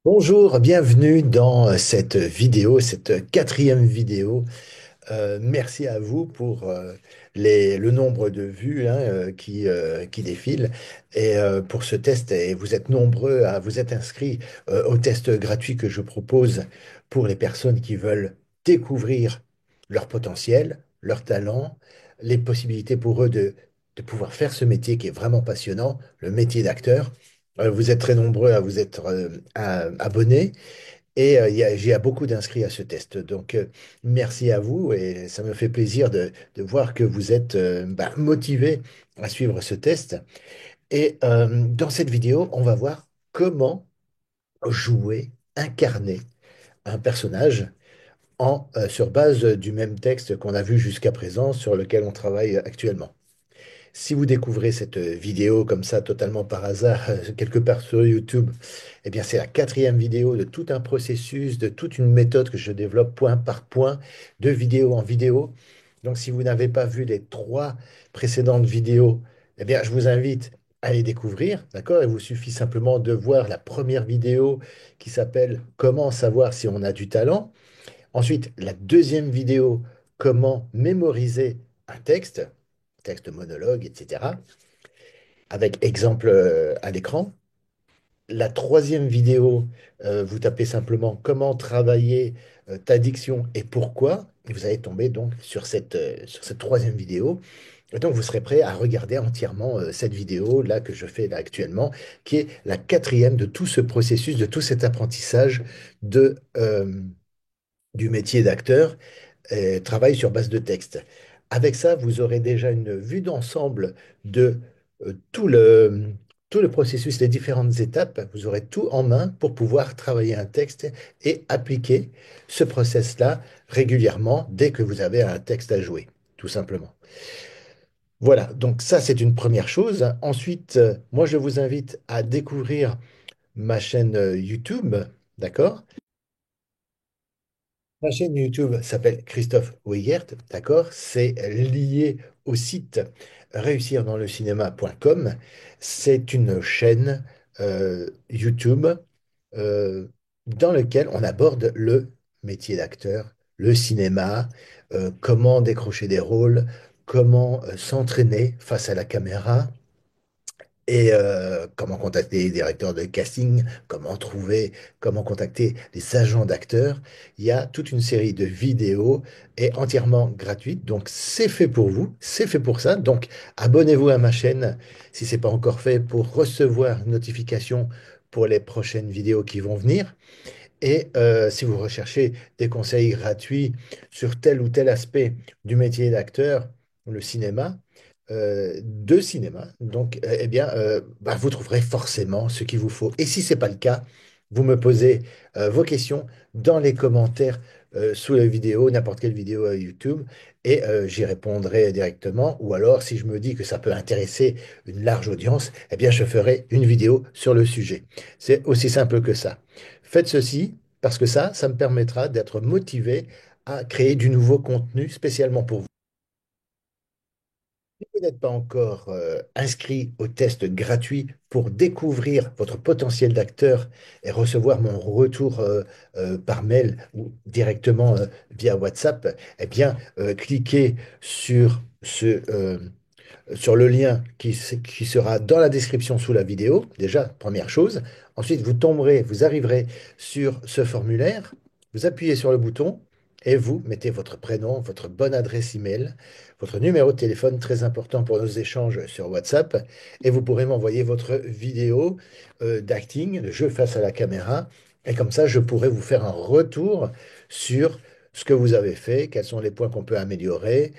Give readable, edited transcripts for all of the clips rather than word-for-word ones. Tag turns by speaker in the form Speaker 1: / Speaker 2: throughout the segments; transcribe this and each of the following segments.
Speaker 1: Bonjour, bienvenue dans cette vidéo, cette quatrième vidéo. Merci à vous pour le nombre de vues hein, qui défilent et pour ce test. Et vous êtes nombreux à vous être inscrits au test gratuit que je propose pour les personnes qui veulent découvrir leur potentiel, leur talent, les possibilités pour eux de pouvoir faire ce métier qui est vraiment passionnant, le métier d'acteur. Vous êtes très nombreux à vous être abonnés. Et il y a beaucoup d'inscrits à ce test. Donc, merci à vous et ça me fait plaisir de voir que vous êtes motivés à suivre ce test. Et dans cette vidéo, on va voir comment jouer, incarner un personnage sur base du même texte qu'on a vu jusqu'à présent, sur lequel on travaille actuellement. Si vous découvrez cette vidéo comme ça, totalement par hasard, quelque part sur YouTube, eh bien, c'est la quatrième vidéo de tout un processus, de toute une méthode que je développe point par point, de vidéo en vidéo. Donc, si vous n'avez pas vu les trois précédentes vidéos, eh bien, je vous invite à les découvrir, d'accord? Il vous suffit simplement de voir la première vidéo qui s'appelle Comment savoir si on a du talent. Ensuite, la deuxième vidéo, comment mémoriser un texte, texte monologue, etc., avec exemple à l'écran. La troisième vidéo, vous tapez simplement comment travailler ta diction et pourquoi. Et vous allez tomber donc sur cette troisième vidéo. Et donc, vous serez prêt à regarder entièrement cette vidéo là que je fais là actuellement, qui est la quatrième de tout ce processus, de tout cet apprentissage du métier d'acteur travaille sur base de texte. Avec ça, vous aurez déjà une vue d'ensemble de tout le processus, les différentes étapes. Vous aurez tout en main pour pouvoir travailler un texte et appliquer ce process-là régulièrement dès que vous avez un texte à jouer, tout simplement. Voilà, donc ça, c'est une première chose. Ensuite, moi, je vous invite à découvrir ma chaîne YouTube, d'accord? Ma chaîne YouTube s'appelle Christophe Weigert, d'accord? C'est lié au site réussirdansle cinéma.com. C'est une chaîne YouTube euh, dans laquelle on aborde le métier d'acteur, le cinéma, comment décrocher des rôles, comment s'entraîner face à la caméra, et comment contacter les directeurs de casting, comment contacter les agents d'acteurs. Il y a toute une série de vidéos et entièrement gratuites. Donc c'est fait pour vous, c'est fait pour ça. Donc abonnez-vous à ma chaîne si ce n'est pas encore fait pour recevoir une notification pour les prochaines vidéos qui vont venir. Et si vous recherchez des conseils gratuits sur tel ou tel aspect du métier d'acteur, le cinéma, de cinéma, donc, eh bien, vous trouverez forcément ce qu'il vous faut. Et si ce n'est pas le cas, vous me posez vos questions dans les commentaires sous la vidéo, n'importe quelle vidéo YouTube, et j'y répondrai directement. Ou alors, si je me dis que ça peut intéresser une large audience, eh bien, je ferai une vidéo sur le sujet. C'est aussi simple que ça. Faites ceci parce que ça me permettra d'être motivé à créer du nouveau contenu spécialement pour vous. Si vous n'êtes pas encore inscrit au test gratuit pour découvrir votre potentiel d'acteur et recevoir mon retour par mail ou directement via WhatsApp, eh bien, cliquez sur le lien qui sera dans la description sous la vidéo, déjà, première chose. Ensuite, vous arriverez sur ce formulaire, vous appuyez sur le bouton et vous mettez votre prénom, votre bonne adresse email, votre numéro de téléphone, très important pour nos échanges sur WhatsApp, et vous pourrez m'envoyer votre vidéo d'acting, de jeu face à la caméra, et comme ça, je pourrai vous faire un retour sur ce que vous avez fait, quels sont les points qu'on peut améliorer,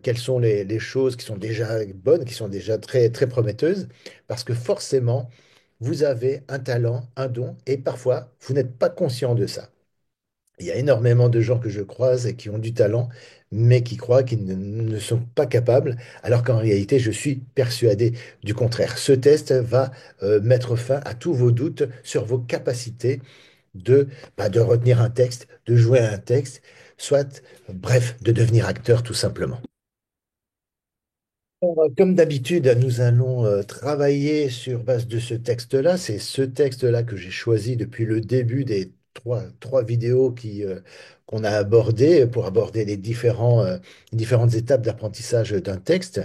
Speaker 1: quelles sont les choses qui sont déjà bonnes, qui sont déjà très, très prometteuses, parce que forcément, vous avez un talent, un don, et parfois, vous n'êtes pas conscient de ça. Il y a énormément de gens que je croise et qui ont du talent, mais qui croient qu'ils ne sont pas capables, alors qu'en réalité, je suis persuadé du contraire. Ce test va mettre fin à tous vos doutes sur vos capacités de retenir un texte, de jouer un texte, soit, bref, de devenir acteur tout simplement. Comme d'habitude, nous allons travailler sur base de ce texte-là. C'est ce texte-là que j'ai choisi depuis le début des trois vidéos qu'on a abordées pour aborder les différentes étapes d'apprentissage d'un texte.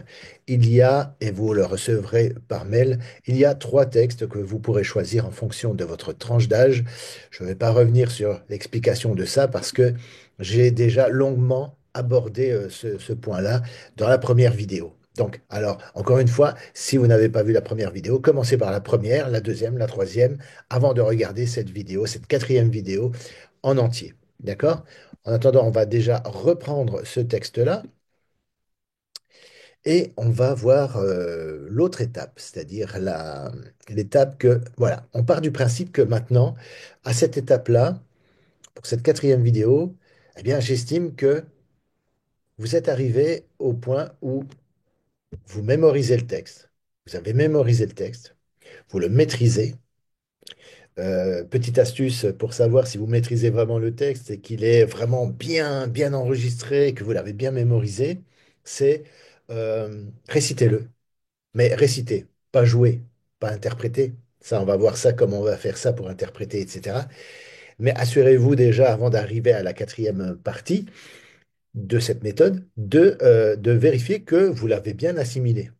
Speaker 1: Il y a, et vous le recevrez par mail, il y a trois textes que vous pourrez choisir en fonction de votre tranche d'âge. Je ne vais pas revenir sur l'explication de ça parce que j'ai déjà longuement abordé ce point-là dans la première vidéo. Donc, alors, encore une fois, si vous n'avez pas vu la première vidéo, commencez par la première, la deuxième, la troisième, avant de regarder cette vidéo, cette quatrième vidéo en entier. D'accord? En attendant, on va déjà reprendre ce texte-là et on va voir l'autre étape, c'est-à-dire l'étape que, voilà, on part du principe que maintenant, à cette étape-là, pour cette quatrième vidéo, eh bien, j'estime que vous êtes arrivé au point où vous mémorisez le texte. Vous avez mémorisé le texte, vous le maîtrisez. Petite astuce pour savoir si vous maîtrisez vraiment le texte et qu'il est vraiment bien enregistré, que vous l'avez bien mémorisé, c'est récitez-le. Mais réciter, pas jouer, pas interpréter. Ça, on va voir ça, comment on va faire ça pour interpréter, etc. Mais assurez-vous déjà, avant d'arriver à la quatrième partie de cette méthode, de vérifier que vous l'avez bien assimilé.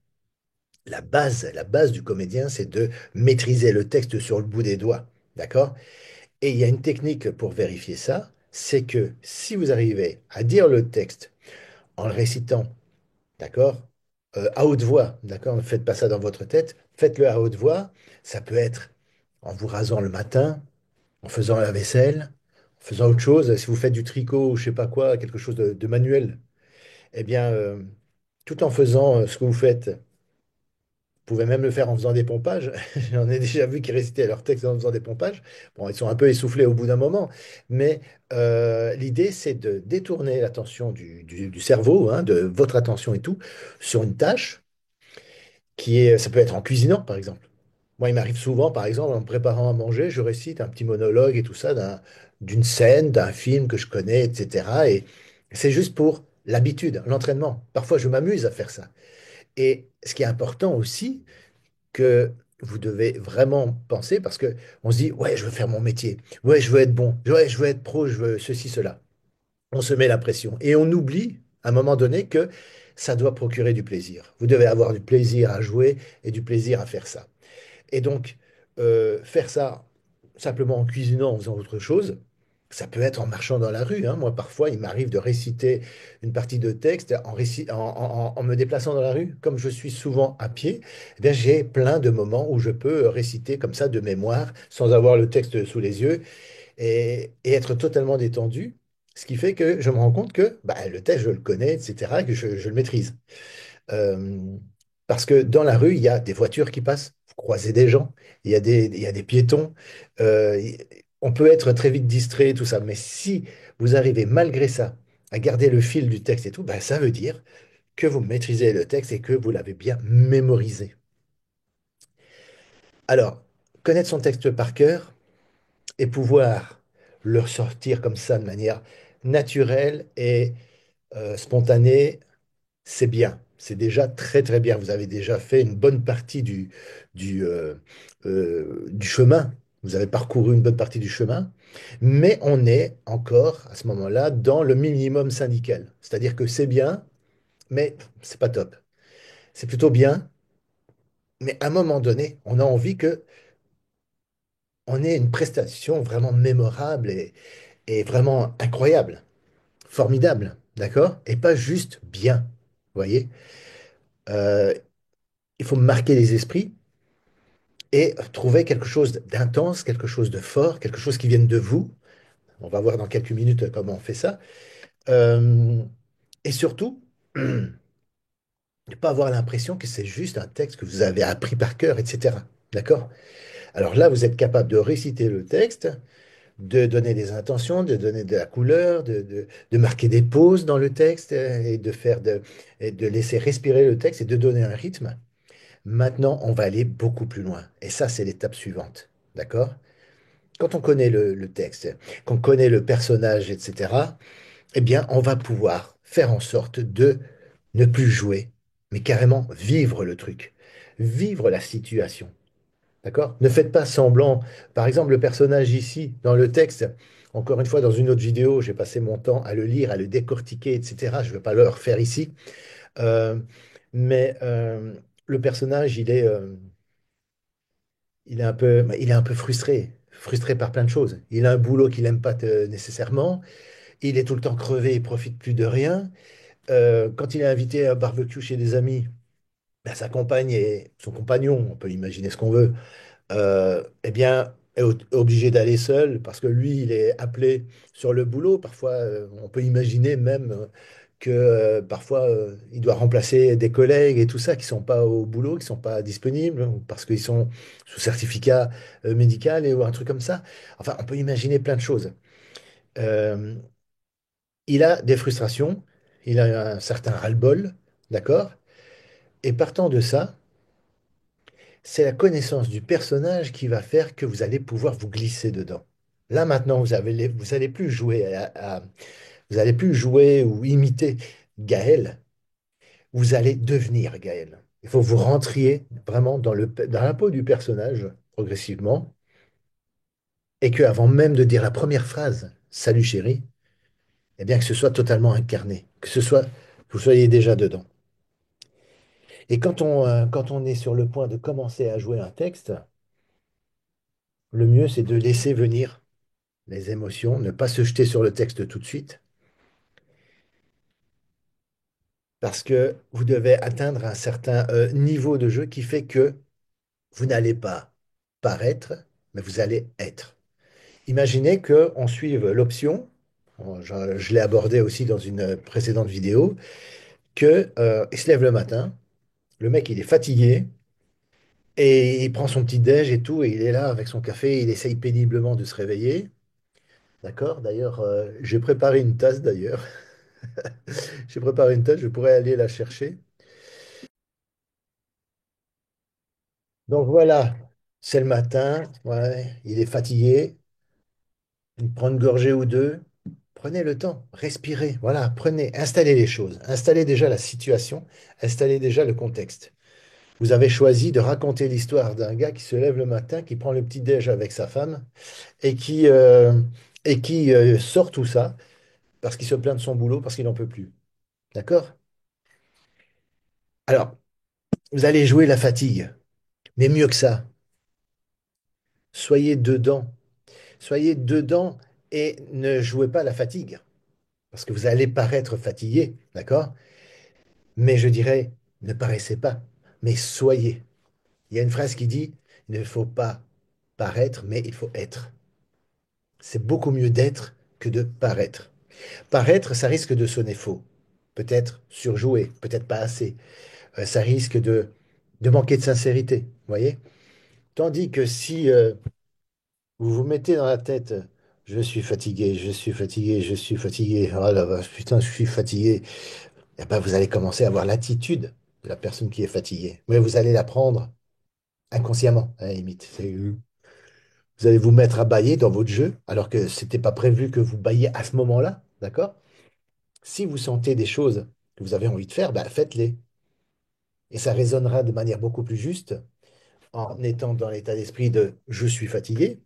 Speaker 1: La base du comédien, c'est de maîtriser le texte sur le bout des doigts. D'accord? Et il y a une technique pour vérifier ça, c'est que si vous arrivez à dire le texte en le récitant, d'accord, à haute voix, d'accord, ne faites pas ça dans votre tête, faites-le à haute voix. Ça peut être en vous rasant le matin, en faisant la vaisselle, en faisant autre chose. Si vous faites du tricot ou je sais pas quoi, quelque chose de manuel, eh bien, tout en faisant ce que vous faites. Vous pouvez même le faire en faisant des pompages. J'en ai déjà vu qui récitaient leur texte en faisant des pompages. Bon, ils sont un peu essoufflés au bout d'un moment, mais l'idée, c'est de détourner l'attention du cerveau, hein, de votre attention et tout, sur une tâche ça peut être en cuisinant, par exemple. Moi, il m'arrive souvent, par exemple, en me préparant à manger, je récite un petit monologue et tout ça d'une scène, d'un film que je connais, etc. Et c'est juste pour l'habitude, l'entraînement. Parfois, je m'amuse à faire ça. Et ce qui est important aussi, que vous devez vraiment penser parce que on se dit, ouais, je veux faire mon métier, ouais, je veux être bon, ouais, je veux être pro, je veux ceci, cela. On se met la pression et on oublie à un moment donné que ça doit procurer du plaisir. Vous devez avoir du plaisir à jouer et du plaisir à faire ça. Et donc, faire ça simplement en cuisinant, en faisant autre chose, ça peut être en marchant dans la rue, hein. Moi, parfois, il m'arrive de réciter une partie de texte en me déplaçant dans la rue. Comme je suis souvent à pied, eh bien, j'ai plein de moments où je peux réciter comme ça de mémoire, sans avoir le texte sous les yeux, et être totalement détendu. Ce qui fait que je me rends compte que bah, le texte, je le connais, etc., et que je le maîtrise. Euh, Parce que dans la rue, il y a des voitures qui passent, vous croisez des gens, il y a des piétons. On peut être très vite distrait, tout ça. Mais si vous arrivez malgré ça à garder le fil du texte et tout, ben, ça veut dire que vous maîtrisez le texte et que vous l'avez bien mémorisé. Alors, connaître son texte par cœur et pouvoir le ressortir comme ça de manière naturelle et spontanée, c'est bien, c'est déjà très bien. Vous avez déjà fait une bonne partie du, euh, du chemin. Vous avez parcouru une bonne partie du chemin, mais on est encore à ce moment-là dans le minimum syndical. C'est-à-dire que c'est bien, mais c'est pas top. C'est plutôt bien, mais à un moment donné, on a envie que on ait une prestation vraiment mémorable et vraiment incroyable, formidable, d'accord? Et pas juste bien, vous voyez? Euh, il faut marquer les esprits et trouver quelque chose d'intense, quelque chose de fort, quelque chose qui vienne de vous. On va voir dans quelques minutes comment on fait ça. Euh, et surtout, ne pas avoir l'impression que c'est juste un texte que vous avez appris par cœur, etc. D'accord? Alors là, vous êtes capable de réciter le texte, de donner des intentions, de donner de la couleur, de marquer des pauses dans le texte et de laisser respirer le texte et de donner un rythme. Maintenant, on va aller beaucoup plus loin. Et ça, c'est l'étape suivante. D'accord? Quand on connaît le texte, qu'on connaît le personnage, etc., eh bien, on va pouvoir faire en sorte de ne plus jouer, mais carrément vivre le truc, vivre la situation. D'accord? Ne faites pas semblant. Par exemple, le personnage ici, dans le texte, encore une fois, dans une autre vidéo, j'ai passé mon temps à le lire, à le décortiquer, etc. Je ne vais pas le refaire ici. Euh, mais le personnage, il est un peu frustré, frustré par plein de choses. Il a un boulot qu'il n'aime pas nécessairement. Il est tout le temps crevé, il profite plus de rien. Quand il est invité à un barbecue chez des amis, ben, sa compagne et son compagnon, on peut imaginer ce qu'on veut, eh bien, est obligé d'aller seul parce que lui, il est appelé sur le boulot. Parfois, on peut imaginer même que parfois, il doit remplacer des collègues et tout ça qui sont pas au boulot, qui sont pas disponibles ou parce qu'ils sont sous certificat médical ou un truc comme ça. Enfin, on peut imaginer plein de choses. Euh, il a des frustrations, il a un certain ras-le-bol, d'accord? Et partant de ça, c'est la connaissance du personnage qui va faire que vous allez pouvoir vous glisser dedans. Là maintenant, vous allez plus jouer vous allez plus jouer ou imiter Gaël, vous allez devenir Gaël. Il faut que vous rentriez vraiment dans la peau du personnage progressivement et que avant même de dire la première phrase, Salut chérie, eh bien que ce soit totalement incarné, que vous soyez déjà dedans. Et quand on est sur le point de commencer à jouer un texte, le mieux c'est de laisser venir les émotions, ne pas se jeter sur le texte tout de suite, parce que vous devez atteindre un certain niveau de jeu qui fait que vous n'allez pas paraître, mais vous allez être. Imaginez qu'on suive l'option, je l'ai abordé aussi dans une précédente vidéo, que, il se lève le matin, le mec il est fatigué, et il prend son petit déj et tout, et il est là avec son café, il essaye péniblement de se réveiller. D'accord? D'ailleurs, j'ai préparé une tasse d'ailleurs. J'ai préparé une tasse, je pourrais aller la chercher. Donc voilà, c'est le matin, ouais, il est fatigué, il prend une gorgée ou deux. Prenez le temps, respirez, voilà, installez les choses, installez déjà la situation, installez déjà le contexte. Vous avez choisi de raconter l'histoire d'un gars qui se lève le matin, qui prend le petit déj avec sa femme et qui sort tout ça parce qu'il se plaint de son boulot, parce qu'il n'en peut plus. D'accord? Alors, vous allez jouer la fatigue, mais mieux que ça, soyez dedans. Soyez dedans et ne jouez pas la fatigue, parce que vous allez paraître fatigué, d'accord? Mais je dirais, ne paraissez pas, mais soyez. Il y a une phrase qui dit, il ne faut pas paraître, mais il faut être. C'est beaucoup mieux d'être que de paraître. Paraître, ça risque de sonner faux. Peut-être surjouer, peut-être pas assez. Ça risque de manquer de sincérité, vous voyez? Tandis que si vous vous mettez dans la tête, je suis fatigué, je suis fatigué, je suis fatigué, oh la vache, putain, je suis fatigué, eh ben, vous allez commencer à avoir l'attitude de la personne qui est fatiguée. Mais vous allez la prendre inconsciemment, à la limite. Vous allez vous mettre à bâiller dans votre jeu, alors que c'était pas prévu que vous bâilliez à ce moment-là, d'accord? Si vous sentez des choses que vous avez envie de faire, ben, faites-les. Et ça résonnera de manière beaucoup plus juste en étant dans l'état d'esprit de je suis fatigué,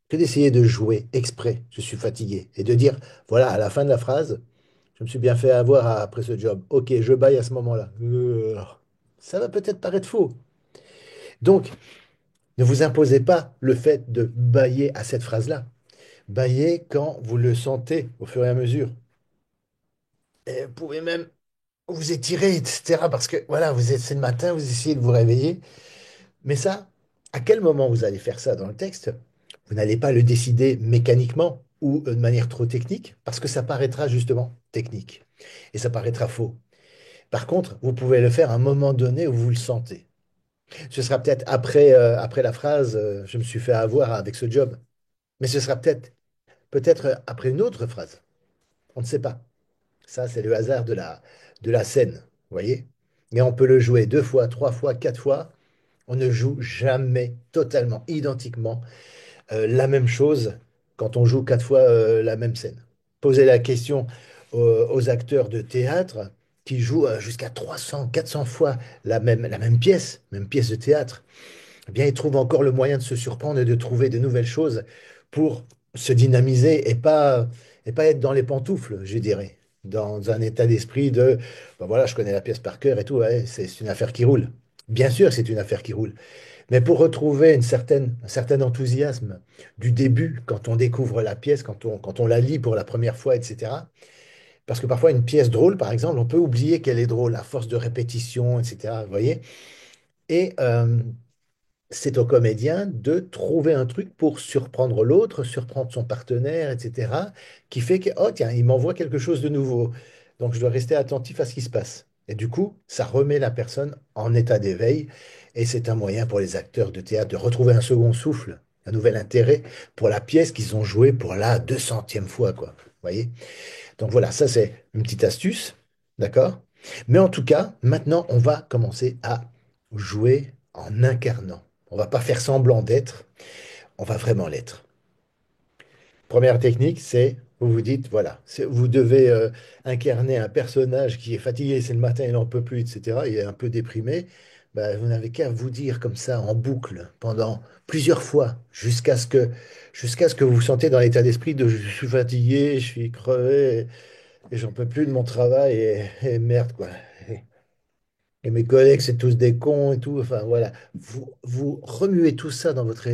Speaker 1: que d'essayer de jouer exprès, je suis fatigué, et de dire, voilà, à la fin de la phrase, je me suis bien fait avoir après ce job. Ok, je baille à ce moment-là. Ça va peut-être paraître faux. Donc, ne vous imposez pas le fait de bailler à cette phrase-là. Baillez quand vous le sentez au fur et à mesure. Et vous pouvez même vous étirer, etc. Parce que voilà, c'est le matin, vous essayez de vous réveiller. Mais ça, à quel moment vous allez faire ça dans le texte? Vous n'allez pas le décider mécaniquement ou de manière trop technique, parce que ça paraîtra justement technique. Et ça paraîtra faux. Par contre, vous pouvez le faire à un moment donné où vous le sentez. Ce sera peut-être après la phrase je me suis fait avoir avec ce job. Mais ce sera peut-être après une autre phrase. On ne sait pas. Ça, c'est le hasard de la scène. Vous voyez? Mais on peut le jouer deux fois, trois fois, quatre fois. On ne joue jamais totalement, identiquement la même chose quand on joue quatre fois la même scène. Posez la question aux acteurs de théâtre. qui jouent jusqu'à 300, 400 fois la même pièce de théâtre, eh bien, ils trouvent encore le moyen de se surprendre et de trouver de nouvelles choses pour se dynamiser et pas être dans les pantoufles, je dirais, dans un état d'esprit de, ben voilà, je connais la pièce par cœur et tout, ouais, c'est une affaire qui roule. Bien sûr, c'est une affaire qui roule. Mais pour retrouver un certain enthousiasme du début, quand on découvre la pièce, quand on la lit pour la première fois, etc. Parce que parfois, une pièce drôle, par exemple, on peut oublier qu'elle est drôle à force de répétition, etc. Vous voyez? Et c'est au comédien de trouver un truc pour surprendre l'autre, surprendre son partenaire, etc., qui fait que, oh tiens, il m'envoie quelque chose de nouveau. Donc je dois rester attentif à ce qui se passe. Et du coup, ça remet la personne en état d'éveil, et c'est un moyen pour les acteurs de théâtre de retrouver un second souffle, un nouvel intérêt pour la pièce qu'ils ont jouée pour la 200e fois, quoi. Vous voyez? Donc voilà, ça c'est une petite astuce, d'accord? Mais en tout cas, maintenant, on va commencer à jouer en incarnant. On va pas faire semblant d'être, on va vraiment l'être. Première technique, c'est, vous vous dites, voilà, vous devez incarner un personnage qui est fatigué, c'est le matin, il n'en peut plus, etc., il est un peu déprimé. Ben, vous n'avez qu'à vous dire comme ça en boucle pendant plusieurs fois jusqu'à ce que vous vous sentez dans l'état d'esprit de je suis fatigué, je suis crevé, et j'en peux plus de mon travail et merde, quoi. Et mes collègues, c'est tous des cons et tout. Enfin, voilà. Vous remuez tout ça dans votre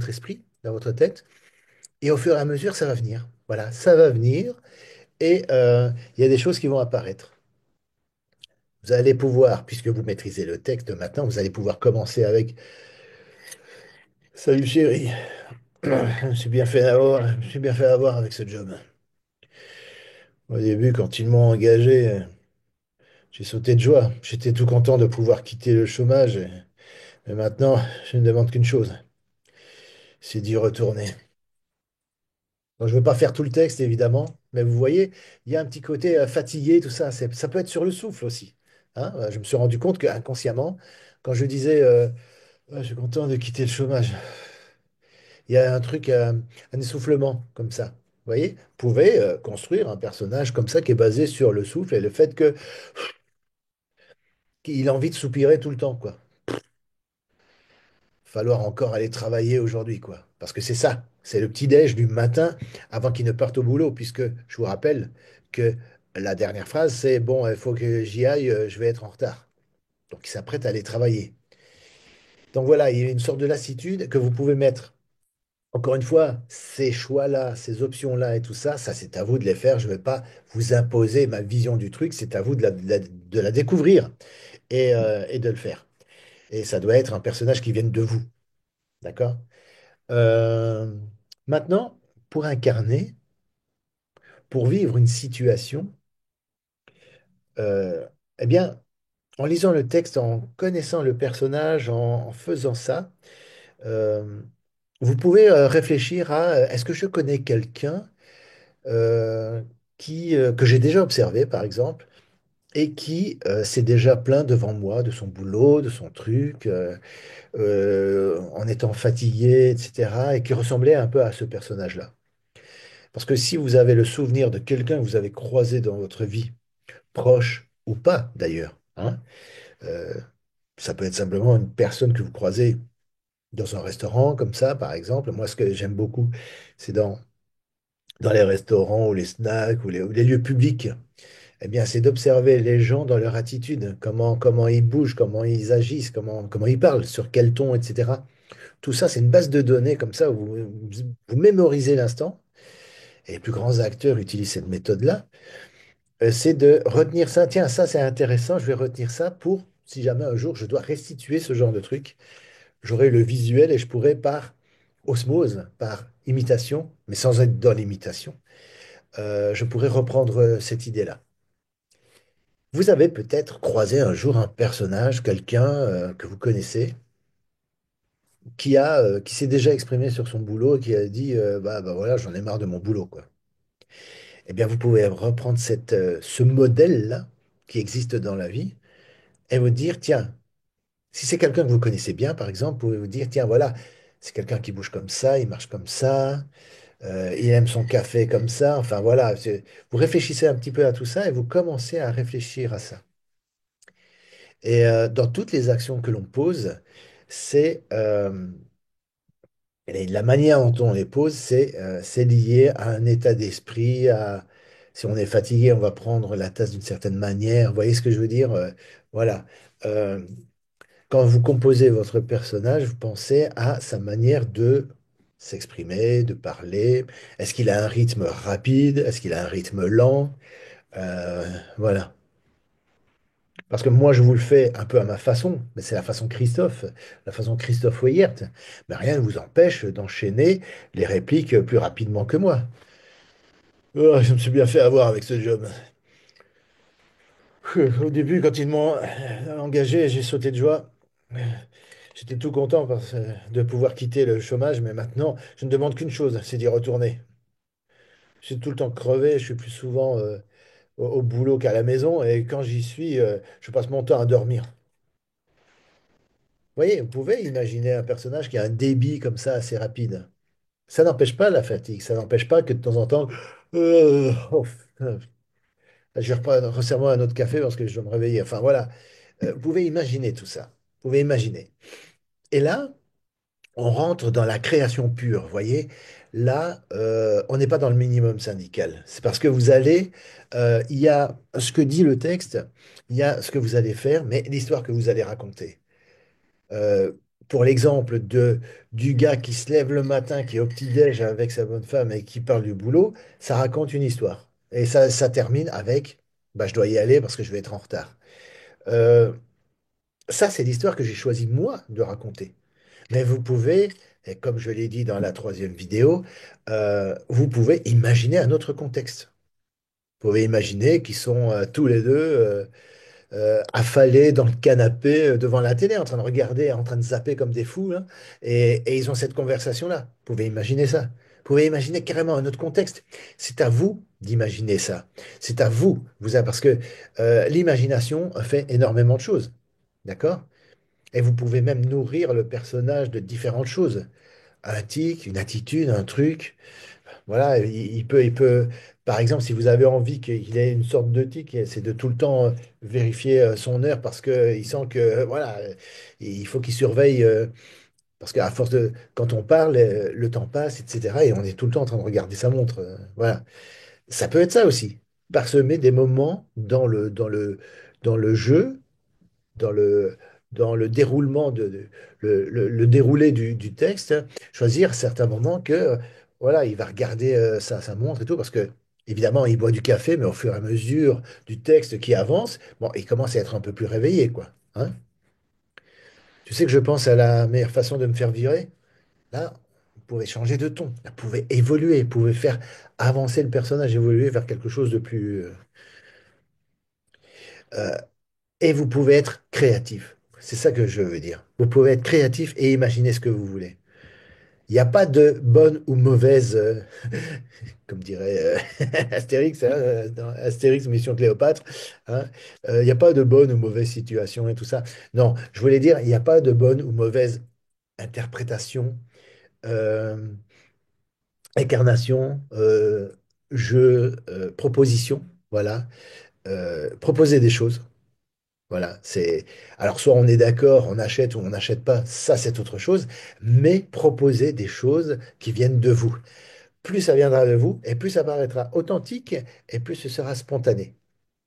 Speaker 1: esprit, dans votre tête, et au fur et à mesure, ça va venir. Voilà, ça va venir, et il y a des choses qui vont apparaître. Vous allez pouvoir, puisque vous maîtrisez le texte maintenant, vous allez pouvoir commencer avec Salut chérie, je me suis bien fait avoir, je me suis bien fait avoir avec ce job. Au début, quand ils m'ont engagé, j'ai sauté de joie. J'étais tout content de pouvoir quitter le chômage. Mais maintenant, je ne demande qu'une chose, c'est d'y retourner. Donc, je ne veux pas faire tout le texte, évidemment, mais vous voyez, il y a un petit côté fatigué, tout ça. Ça peut être sur le souffle aussi. Hein. Je me suis rendu compte que inconsciemment, quand je disais ah, je suis content de quitter le chômage, il y a un truc, un essoufflement comme ça. Vous voyez, vous pouvez construire un personnage comme ça qui est basé sur le souffle et le fait qu'il a envie de soupirer tout le temps, quoi. Falloir encore aller travailler aujourd'hui, quoi. Parce que c'est ça, c'est le petit-déj du matin avant qu'ils ne partent au boulot, puisque je vous rappelle que la dernière phrase, c'est bon, il faut que j'y aille, je vais être en retard. Donc ils s'apprêtent à aller travailler. Donc voilà, il y a une sorte de lassitude que vous pouvez mettre. Encore une fois, ces choix-là, ces options-là et tout ça, ça c'est à vous de les faire. Je ne vais pas vous imposer ma vision du truc, c'est à vous de la découvrir et de le faire. Et ça doit être un personnage qui vienne de vous, d'accord? Euh, Maintenant, pour incarner, pour vivre une situation, euh, eh bien, en lisant le texte, en connaissant le personnage, en faisant ça, euh, vous pouvez réfléchir à est-ce que je connais quelqu'un euh, que j'ai déjà observé, par exemple, et qui s'est déjà plaint devant moi de son boulot, de son truc, en étant fatigué, etc., et qui ressemblait un peu à ce personnage-là. Parce que si vous avez le souvenir de quelqu'un que vous avez croisé dans votre vie, proche ou pas d'ailleurs, hein, euh, ça peut être simplement une personne que vous croisez dans un restaurant comme ça, par exemple. Moi, ce que j'aime beaucoup, c'est dans les restaurants ou les snacks ou les lieux publics, eh bien, c'est d'observer les gens dans leur attitude, comment ils bougent, comment ils agissent, comment ils parlent, sur quel ton, etc. Tout ça, c'est une base de données comme ça, où vous mémorisez l'instant. Et les plus grands acteurs utilisent cette méthode-là. C'est de retenir ça. Tiens, ça c'est intéressant, je vais retenir ça pour, si jamais un jour je dois restituer ce genre de truc, j'aurai le visuel et je pourrai par osmose, par imitation, mais sans être dans l'imitation, je pourrais reprendre cette idée-là. Vous avez peut-être croisé un jour un personnage, quelqu'un que vous connaissez, qui s'est déjà exprimé sur son boulot et qui a dit bah voilà, j'en ai marre de mon boulot, quoi. Eh bien, vous pouvez reprendre ce modèle-là qui existe dans la vie et vous dire, tiens, si c'est quelqu'un que vous connaissez bien, par exemple, vous pouvez vous dire, tiens, voilà, c'est quelqu'un qui bouge comme ça, il marche comme ça, il aime son café comme ça. Enfin, voilà, vous réfléchissez un petit peu à tout ça et vous commencez à réfléchir à ça. Et dans toutes les actions que l'on pose, c'est et la manière dont on les pose, c'est lié à un état d'esprit. Si on est fatigué, on va prendre la tasse d'une certaine manière. Vous voyez ce que je veux dire? Voilà. Euh, Quand vous composez votre personnage, vous pensez à sa manière de s'exprimer, de parler. Est-ce qu'il a un rythme rapide? Est-ce qu'il a un rythme lent? Euh, voilà. Parce que moi, je vous le fais un peu à ma façon, mais c'est la façon Christophe Weyert. Mais rien ne vous empêche d'enchaîner les répliques plus rapidement que moi. Oh, je me suis bien fait avoir avec ce job. Au début, quand ils m'ont engagé, j'ai sauté de joie. J'étais tout content de pouvoir quitter le chômage, mais maintenant, je ne demande qu'une chose, c'est d'y retourner. Je suis tout le temps crevé, je suis plus souvent au boulot qu'à la maison, et quand j'y suis, je passe mon temps à dormir. Vous voyez, vous pouvez imaginer un personnage qui a un débit comme ça assez rapide. Ça n'empêche pas la fatigue, ça n'empêche pas que de temps en temps, oh, je vais resserre-moi un autre café parce que je dois me réveiller. Enfin voilà. Vous pouvez imaginer tout ça. Vous pouvez imaginer. Et là, on rentre dans la création pure, vous voyez. Là, on n'est pas dans le minimum syndical. C'est parce que il y a ce que dit le texte, il y a ce que vous allez faire, mais l'histoire que vous allez raconter. Euh, pour l'exemple du gars qui se lève le matin, qui est au petit-déj avec sa bonne femme et qui parle du boulot, ça raconte une histoire. Et ça termine avec, bah, je dois y aller parce que je vais être en retard. Euh, Ça, c'est l'histoire que j'ai choisi moi de raconter. Mais vous pouvez, et comme je l'ai dit dans la troisième vidéo, vous pouvez imaginer un autre contexte. Vous pouvez imaginer qu'ils sont tous les deux affalés dans le canapé devant la télé, en train de regarder, en train de zapper comme des fous, hein, et ils ont cette conversation-là. Vous pouvez imaginer ça. Vous pouvez imaginer carrément un autre contexte. C'est à vous d'imaginer ça. C'est à vous, parce que l'imagination fait énormément de choses. D'accord? Et vous pouvez même nourrir le personnage de différentes choses. Un tic, une attitude, un truc. Voilà, par exemple, si vous avez envie qu'il ait une sorte de tic, c'est de tout le temps vérifier son heure parce qu'il sent que, voilà, il faut qu'il surveille, parce qu'à force quand on parle, le temps passe, etc. Et on est tout le temps en train de regarder sa montre. Voilà. Ça peut être ça aussi. Parsemer des moments dans le jeu dans dans le déroulement le déroulé du texte, choisir certains moments que voilà, il va regarder sa montre et tout, parce que évidemment, il boit du café, mais au fur et à mesure du texte qui avance, bon, il commence à être un peu plus réveillé, quoi. Hein. Tu sais que je pense à la meilleure façon de me faire virer? Là, vous pouvez changer de ton, vous pouvez évoluer, vous pouvez faire avancer le personnage, évoluer vers quelque chose de plus. Euh, et vous pouvez être créatif. C'est ça que je veux dire. Vous pouvez être créatif et imaginer ce que vous voulez. Il n'y a pas de bonne ou mauvaise, comme dirait Astérix, hein, dans Astérix, Mission Cléopâtre, hein. Il n'y a pas de bonne ou mauvaise situation et tout ça. Non, je voulais dire, il n'y a pas de bonne ou mauvaise interprétation, euh, incarnation, jeu, proposition. Voilà. Proposer des choses. Voilà, alors soit on est d'accord, on achète ou on n'achète pas, ça c'est autre chose, mais proposer des choses qui viennent de vous. Plus ça viendra de vous, et plus ça paraîtra authentique, et plus ce sera spontané.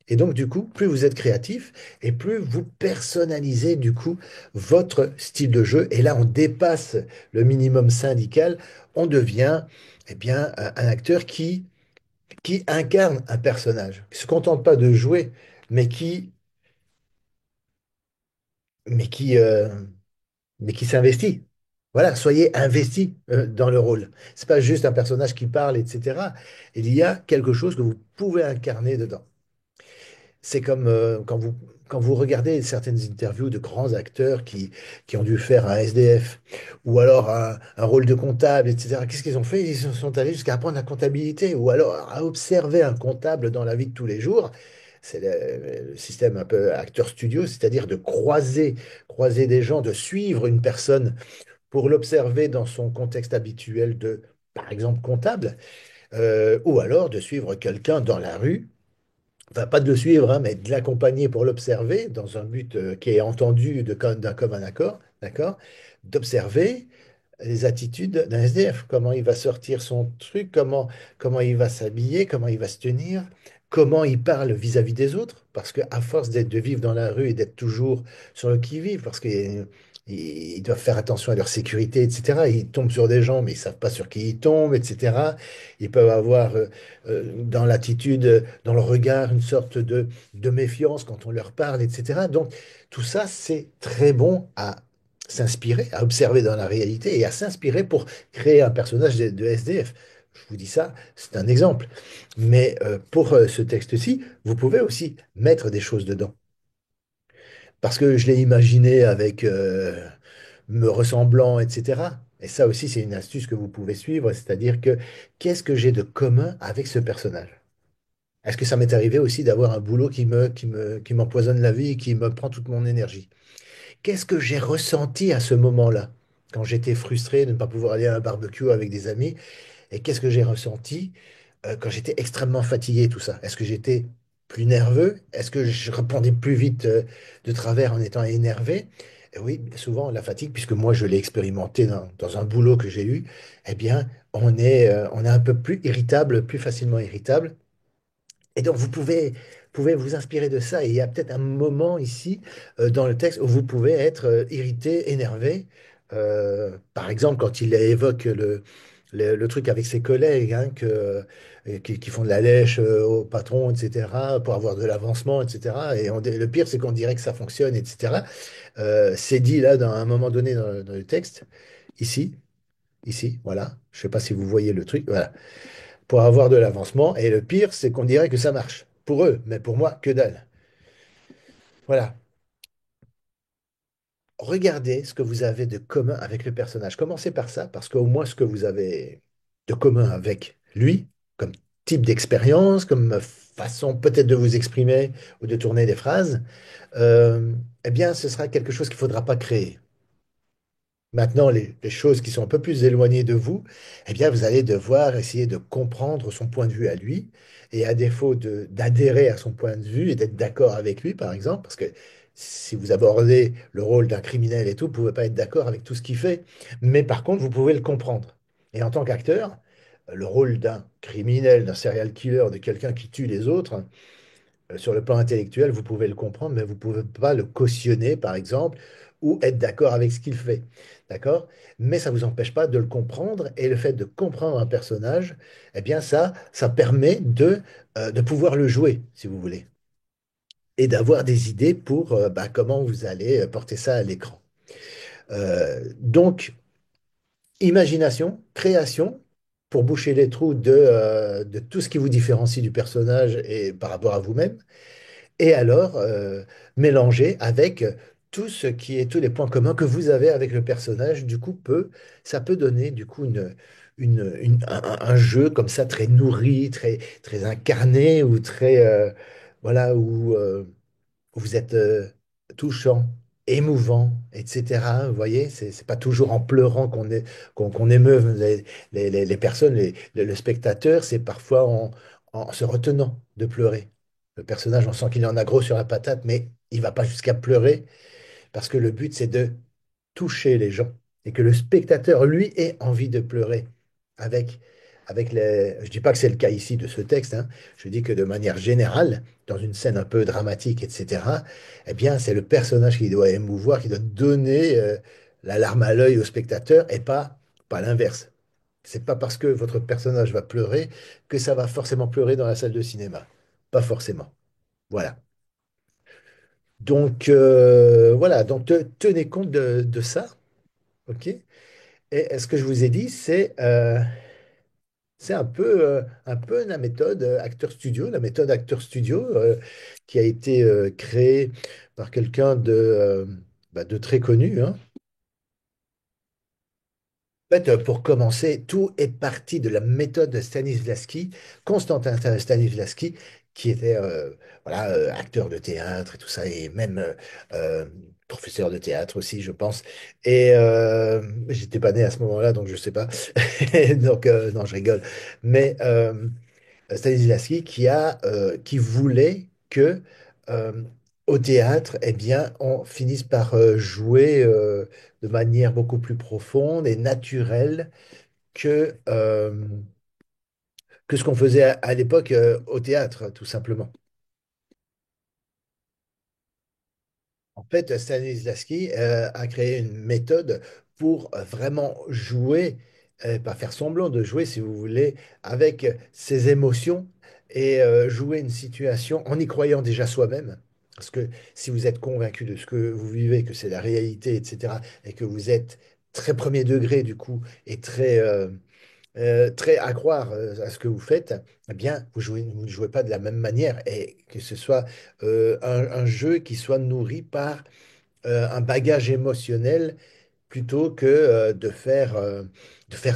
Speaker 1: Et donc du coup, plus vous êtes créatif, et plus vous personnalisez du coup votre style de jeu. Et là, on dépasse le minimum syndical, on devient eh bien un acteur qui incarne un personnage, qui ne se contente pas de jouer, mais mais qui, euh, mais qui s'investit. Voilà, soyez investis dans le rôle. C'est pas juste un personnage qui parle, etc. Il y a quelque chose que vous pouvez incarner dedans. C'est comme quand vous regardez certaines interviews de grands acteurs qui ont dû faire un SDF ou alors un rôle de comptable, etc. Qu'est-ce qu'ils ont fait? Ils sont allés jusqu'à apprendre la comptabilité ou alors à observer un comptable dans la vie de tous les jours. C'est le système un peu acteur studio, c'est-à-dire de croiser des gens, de suivre une personne pour l'observer dans son contexte habituel de, par exemple, comptable, ou alors de suivre quelqu'un dans la rue enfin pas de le suivre, hein, mais de l'accompagner pour l'observer dans un but qui est entendu d'un commun accord, d'accord? D'observer les attitudes d'un SDF, comment il va sortir son truc, comment il va s'habiller, comment il va se tenir, comment il parle vis-à-vis des autres, parce qu'à force de vivre dans la rue et d'être toujours sur le qui-vive, parce qu'ils doivent faire attention à leur sécurité, etc. Ils tombent sur des gens, mais ils savent pas sur qui ils tombent, etc. Ils peuvent avoir dans l'attitude, dans le regard, une sorte de méfiance quand on leur parle, etc. Donc, tout ça, c'est très bon à s'inspirer, à observer dans la réalité et à s'inspirer pour créer un personnage de SDF. Je vous dis ça, c'est un exemple. Mais pour ce texte-ci, vous pouvez aussi mettre des choses dedans. Parce que je l'ai imaginé avec me ressemblant, etc. Et ça aussi, c'est une astuce que vous pouvez suivre, c'est-à-dire que qu'est-ce que j'ai de commun avec ce personnage? Est-ce que ça m'est arrivé aussi d'avoir un boulot qui m'empoisonne la vie, qui me prend toute mon énergie? Qu'est-ce que j'ai ressenti à ce moment-là, quand j'étais frustré de ne pas pouvoir aller à un barbecue avec des amis? Et qu'est-ce que j'ai ressenti quand j'étais extrêmement fatigué, tout ça? Est-ce que j'étais plus nerveux? Est-ce que je répondais plus vite de travers en étant énervé? Et oui, souvent la fatigue, puisque moi je l'ai expérimenté dans un boulot que j'ai eu, eh bien, on est un peu plus irritable, plus facilement irritable. Et donc, pouvez vous inspirer de ça. Et il y a peut-être un moment ici dans le texte où vous pouvez être irrité, énervé. Par exemple, quand il évoque le truc avec ses collègues hein, qui font de la lèche au patron, etc., pour avoir de l'avancement, etc. Et le pire, c'est qu'on dirait que ça fonctionne, etc. C'est dit là, dans un moment donné dans le texte, ici, ici, voilà. Je ne sais pas si vous voyez le truc. Voilà pour avoir de l'avancement. Et le pire, c'est qu'on dirait que ça marche. Pour eux, mais pour moi, que dalle. Voilà. Regardez ce que vous avez de commun avec le personnage. Commencez par ça, parce qu'au moins ce que vous avez de commun avec lui, comme type d'expérience, comme façon peut-être de vous exprimer ou de tourner des phrases, eh bien, ce sera quelque chose qu'il ne faudra pas créer. Maintenant, les choses qui sont un peu plus éloignées de vous, eh bien, vous allez devoir essayer de comprendre son point de vue à lui, et à défaut d'adhérer à son point de vue et d'être d'accord avec lui, par exemple, parce que si vous abordez le rôle d'un criminel et tout, vous ne pouvez pas être d'accord avec tout ce qu'il fait, mais par contre, vous pouvez le comprendre. Et en tant qu'acteur, le rôle d'un criminel, d'un serial killer, de quelqu'un qui tue les autres, sur le plan intellectuel, vous pouvez le comprendre, mais vous ne pouvez pas le cautionner, par exemple, ou être d'accord avec ce qu'il fait. D'accord? Mais ça ne vous empêche pas de le comprendre, et le fait de comprendre un personnage, eh bien, ça permet de pouvoir le jouer, si vous voulez, et d'avoir des idées pour bah, comment vous allez porter ça à l'écran. Donc, imagination, création, pour boucher les trous de tout ce qui vous différencie du personnage et par rapport à vous-même. Et alors mélanger avec tout ce qui est tous les points communs que vous avez avec le personnage. Du coup, ça peut donner du coup un jeu comme ça très nourri, très incarné ou très voilà où vous êtes touchant, émouvant, etc. Vous voyez, c'est pas toujours en pleurant qu'on émeuve les personnes, le spectateur, c'est parfois en se retenant de pleurer. Le personnage, on sent qu'il en a gros sur la patate, mais il va pas jusqu'à pleurer parce que le but, c'est de toucher les gens et que le spectateur, lui, ait envie de pleurer avec, avec les... Je dis pas que c'est le cas ici de ce texte, hein. Je dis que de manière générale, dans une scène un peu dramatique, etc., eh bien, c'est le personnage qui doit émouvoir, qui doit donner la larme à l'œil au spectateur et pas l'inverse. C'est pas parce que votre personnage va pleurer que ça va forcément pleurer dans la salle de cinéma. Pas forcément. Voilà. Donc, voilà. Donc, tenez compte de ça. OK? Et ce que je vous ai dit, c'est un peu la méthode Acteur Studio, la méthode Acteur Studio qui a été créée par quelqu'un bah, de très connu, hein. En fait, pour commencer, tout est parti de la méthode de Stanislavski, Constantin Stanislavski, qui était voilà, acteur de théâtre et tout ça, et même euh, professeur de théâtre aussi, je pense. Et j'étais pas né à ce moment-là, donc je sais pas. Donc, non, je rigole. Mais Stanislavski, qui voulait que euh, au théâtre, eh bien, on finisse par jouer de manière beaucoup plus profonde et naturelle que ce qu'on faisait à l'époque au théâtre, tout simplement. En fait, Stanislavski a créé une méthode pour vraiment jouer, pas faire semblant de jouer, si vous voulez, avec ses émotions et jouer une situation en y croyant déjà soi-même. Parce que si vous êtes convaincu de ce que vous vivez, que c'est la réalité, etc., et que vous êtes très premier degré du coup, et très à croire à ce que vous faites, eh bien, vous ne jouez pas de la même manière et que ce soit un jeu qui soit nourri par un bagage émotionnel plutôt que de faire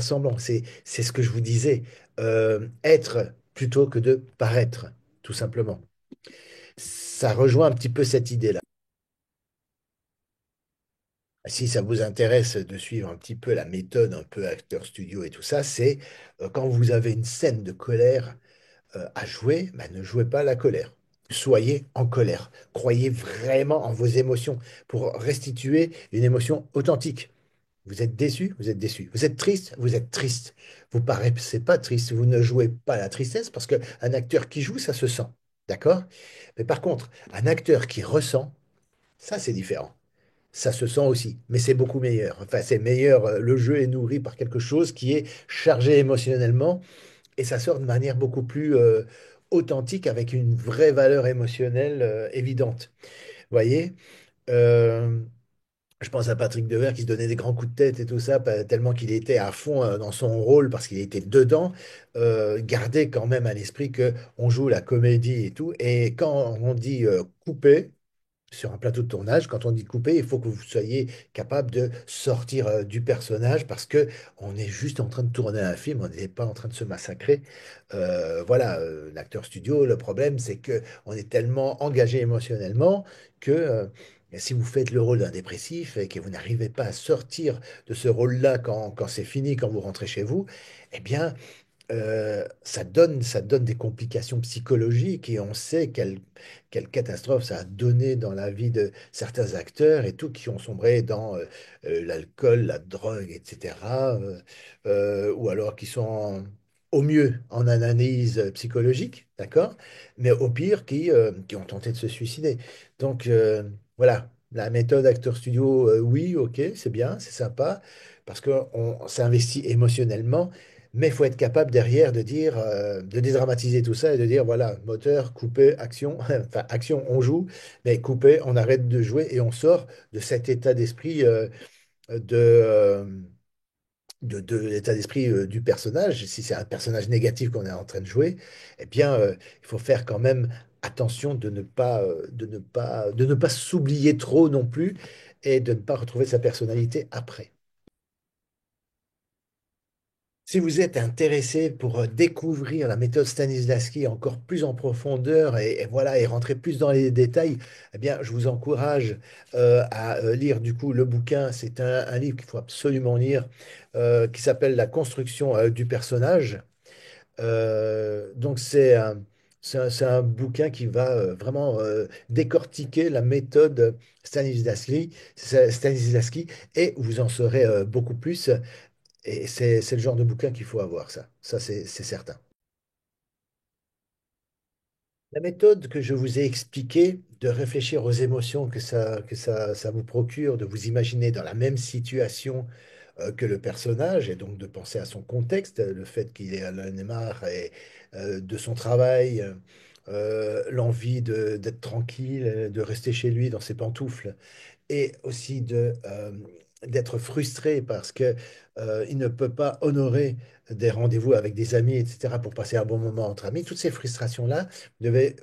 Speaker 1: semblant. C'est ce que je vous disais. Être plutôt que de paraître, tout simplement. Ça rejoint un petit peu cette idée-là. Si ça vous intéresse de suivre un petit peu la méthode, un peu acteur studio et tout ça, c'est quand vous avez une scène de colère à jouer, bah, ne jouez pas la colère. Soyez en colère. Croyez vraiment en vos émotions pour restituer une émotion authentique. Vous êtes déçu, vous êtes déçu. Vous êtes triste, vous êtes triste. Vous paraissez pas triste, vous ne jouez pas la tristesse parce qu'un acteur qui joue, ça se sent. D'accord? Mais par contre, un acteur qui ressent, ça c'est différent. Ça se sent aussi, mais c'est beaucoup meilleur. Enfin, c'est meilleur. Le jeu est nourri par quelque chose qui est chargé émotionnellement et ça sort de manière beaucoup plus authentique avec une vraie valeur émotionnelle évidente. Vous voyez? Euh, je pense à Patrick Devers qui se donnait des grands coups de tête et tout ça, tellement qu'il était à fond dans son rôle parce qu'il était dedans. Gardez quand même à l'esprit que on joue la comédie et tout. Et quand on dit couper, sur un plateau de tournage, quand on dit couper, il faut que vous soyez capable de sortir du personnage parce que on est juste en train de tourner un film, on n'est pas en train de se massacrer. Voilà, l'acteur studio, le problème, c'est que on est tellement engagé émotionnellement que si vous faites le rôle d'un dépressif et que vous n'arrivez pas à sortir de ce rôle-là quand c'est fini, quand vous rentrez chez vous, eh bien, ça donne des complications psychologiques et on sait quelle catastrophe ça a donné dans la vie de certains acteurs et tout qui ont sombré dans l'alcool, la drogue, etc. Ou alors qui sont au mieux en analyse psychologique, d'accord? Mais au pire qui ont tenté de se suicider. Donc voilà, la méthode Acteur Studio, oui, ok, c'est bien, c'est sympa, parce qu'on s'investit émotionnellement. Mais il faut être capable derrière de dire, de dédramatiser tout ça et de dire, voilà, moteur, coupé, action, enfin, action, on joue, mais coupé, on arrête de jouer et on sort de cet état d'esprit de, euh, de l'état d'esprit du personnage. Si c'est un personnage négatif qu'on est en train de jouer, eh bien, il faut faire quand même attention de ne pas s'oublier trop non plus et de ne pas retrouver sa personnalité après. Si vous êtes intéressé pour découvrir la méthode Stanislavski encore plus en profondeur et voilà et rentrer plus dans les détails, eh bien, je vous encourage à lire du coup le bouquin. C'est un livre qu'il faut absolument lire, qui s'appelle La construction du personnage. Donc c'est un bouquin qui va vraiment décortiquer la méthode Stanislavski et vous en saurez beaucoup plus. Et c'est le genre de bouquin qu'il faut avoir, ça. Ça, c'est certain. La méthode que je vous ai expliquée, de réfléchir aux émotions ça vous procure, de vous imaginer dans la même situation que le personnage, et donc de penser à son contexte, le fait qu'il est à marre et, de son travail, l'envie d'être tranquille, de rester chez lui dans ses pantoufles, et aussi d'être frustré parce que il ne peut pas honorer des rendez-vous avec des amis, etc., pour passer un bon moment entre amis. Toutes ces frustrations-là, vous devez,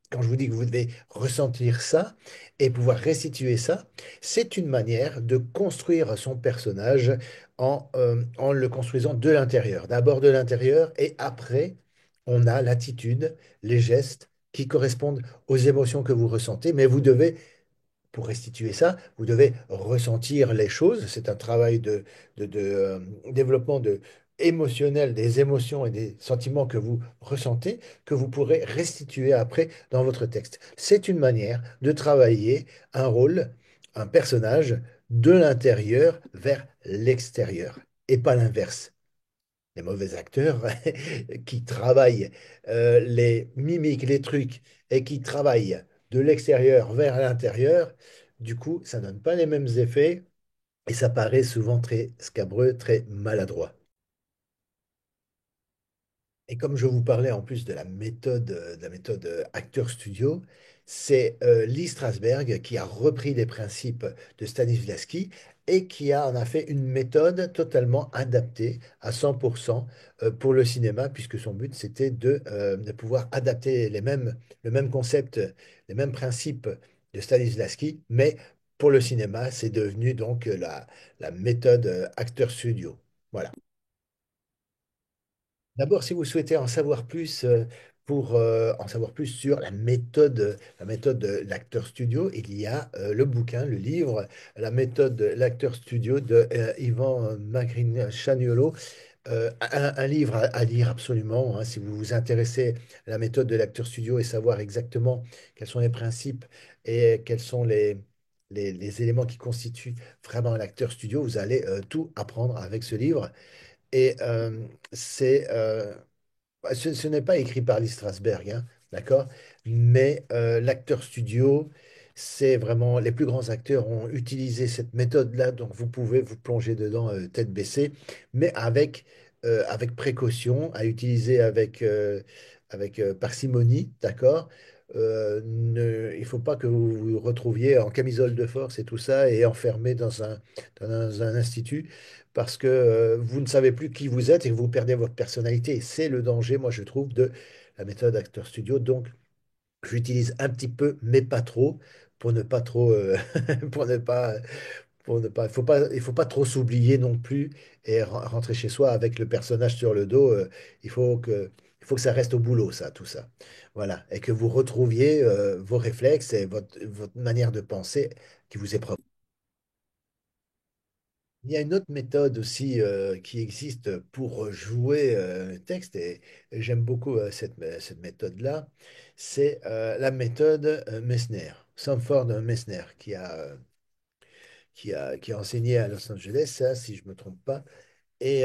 Speaker 1: quand je vous dis que vous devez ressentir ça et pouvoir restituer ça, c'est une manière de construire son personnage en le construisant de l'intérieur. D'abord de l'intérieur et après, on a l'attitude, les gestes qui correspondent aux émotions que vous ressentez, mais vous devez pour restituer ça, vous devez ressentir les choses. C'est un travail de développement émotionnels, des émotions et des sentiments que vous ressentez, que vous pourrez restituer après dans votre texte. C'est une manière de travailler un rôle, un personnage de l'intérieur vers l'extérieur et pas l'inverse. Les mauvais acteurs qui travaillent les mimiques, les trucs et qui travaillent de l'extérieur vers l'intérieur, du coup, ça donne pas les mêmes effets et ça paraît souvent très scabreux, très maladroit. Et comme je vous parlais en plus de la méthode Acteur Studio, c'est Lee Strasberg qui a repris les principes de Stanislavski et en a fait une méthode totalement adaptée à 100% pour le cinéma, puisque son but c'était de pouvoir adapter le même concept, les mêmes principes de Stanislavski, mais pour le cinéma, c'est devenu donc la méthode Acteur Studio. Voilà. D'abord, si vous souhaitez en savoir plus pour en savoir plus sur la méthode de l'acteur studio, il y a le bouquin, le livre, la méthode de l'acteur studio de Ivan Magrin-Chaniolo. Un livre à lire absolument, hein, si vous vous intéressez à la méthode de l'acteur studio et savoir exactement quels sont les principes et quels sont les éléments qui constituent vraiment l'acteur studio, vous allez tout apprendre avec ce livre. Et ce n'est pas écrit par Lee Strasberg, hein, d'accord? Mais l'acteur studio, c'est vraiment, les plus grands acteurs ont utilisé cette méthode-là, donc vous pouvez vous plonger dedans tête baissée, mais avec précaution, à utiliser avec parcimonie, d'accord? Il ne faut pas que vous vous retrouviez en camisole de force et tout ça et enfermé dans un institut parce que vous ne savez plus qui vous êtes et que vous perdez votre personnalité. C'est le danger, moi, je trouve, de la méthode Acteur Studio. Donc, j'utilise un petit peu, mais pas trop, pour ne pas trop, pour ne pas, il faut pas trop s'oublier non plus et rentrer chez soi avec le personnage sur le dos. Il faut que ça reste au boulot, ça, tout ça. Voilà. Et que vous retrouviez vos réflexes et votre manière de penser qui vous est propre. Il y a une autre méthode aussi qui existe pour jouer texte et j'aime beaucoup cette méthode-là. C'est la méthode Messner, Sanford Messner, qui a enseigné à Los Angeles, ça, si je ne me trompe pas, et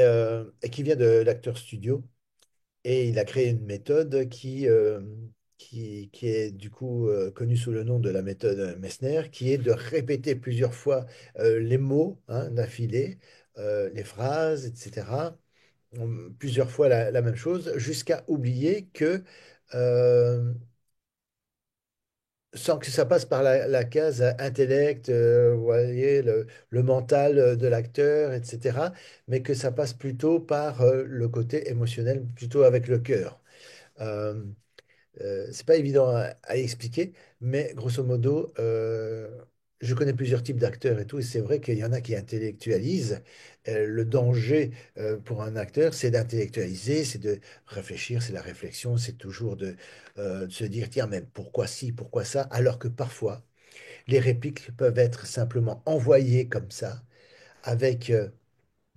Speaker 1: qui vient de l'acteur studio. Et il a créé une méthode qui est du coup connue sous le nom de la méthode Messner, qui est de répéter plusieurs fois les mots hein, d'affilée, les phrases, etc. Plusieurs fois la même chose, jusqu'à oublier que, euh, sans que ça passe par la case intellect, vous voyez, le mental de l'acteur, etc., mais que ça passe plutôt par le côté émotionnel, plutôt avec le cœur. Euh, c'est pas évident à expliquer, mais grosso modo, je connais plusieurs types d'acteurs et tout, et c'est vrai qu'il y en a qui intellectualisent. Le danger pour un acteur, c'est d'intellectualiser, c'est de réfléchir, c'est la réflexion, c'est toujours de se dire, tiens, mais pourquoi ci, pourquoi ça, alors que parfois, les répliques peuvent être simplement envoyées comme ça, avec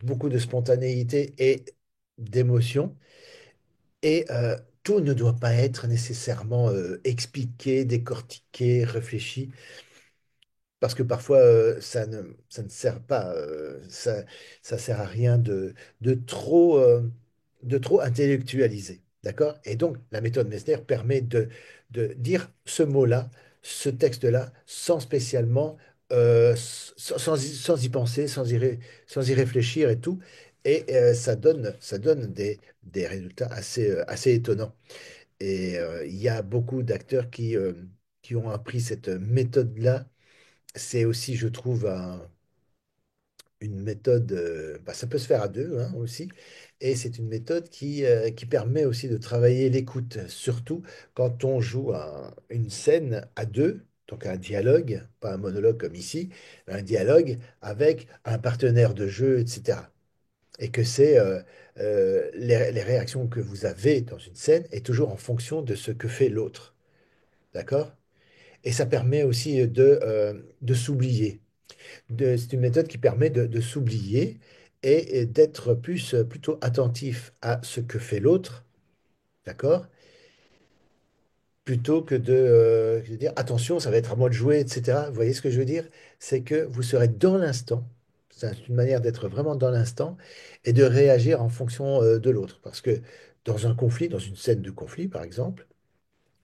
Speaker 1: beaucoup de spontanéité et d'émotion. Et tout ne doit pas être nécessairement expliqué, décortiqué, réfléchi, parce que parfois ça ne sert pas, ça sert à rien de trop intellectualiser, d'accord? Et donc la méthode Messner permet de dire ce mot-là, ce texte-là, sans spécialement, sans y penser, sans y réfléchir et tout, et ça donne des résultats assez étonnants. Et il y a beaucoup d'acteurs qui ont appris cette méthode-là. C'est aussi, je trouve, une méthode, bah, ça peut se faire à deux hein, aussi, et c'est une méthode qui permet aussi de travailler l'écoute, surtout quand on joue une scène à deux, donc un dialogue, pas un monologue comme ici, mais un dialogue avec un partenaire de jeu, etc. Et que c'est les réactions que vous avez dans une scène est toujours en fonction de ce que fait l'autre. D'accord? Et ça permet aussi de s'oublier. C'est une méthode qui permet de s'oublier et d'être plus plutôt attentif à ce que fait l'autre, d'accord? Plutôt que de dire attention, ça va être à moi de jouer, etc. Vous voyez ce que je veux dire? C'est que vous serez dans l'instant. C'est une manière d'être vraiment dans l'instant et de réagir en fonction de l'autre. Parce que dans un conflit, dans une scène de conflit, par exemple,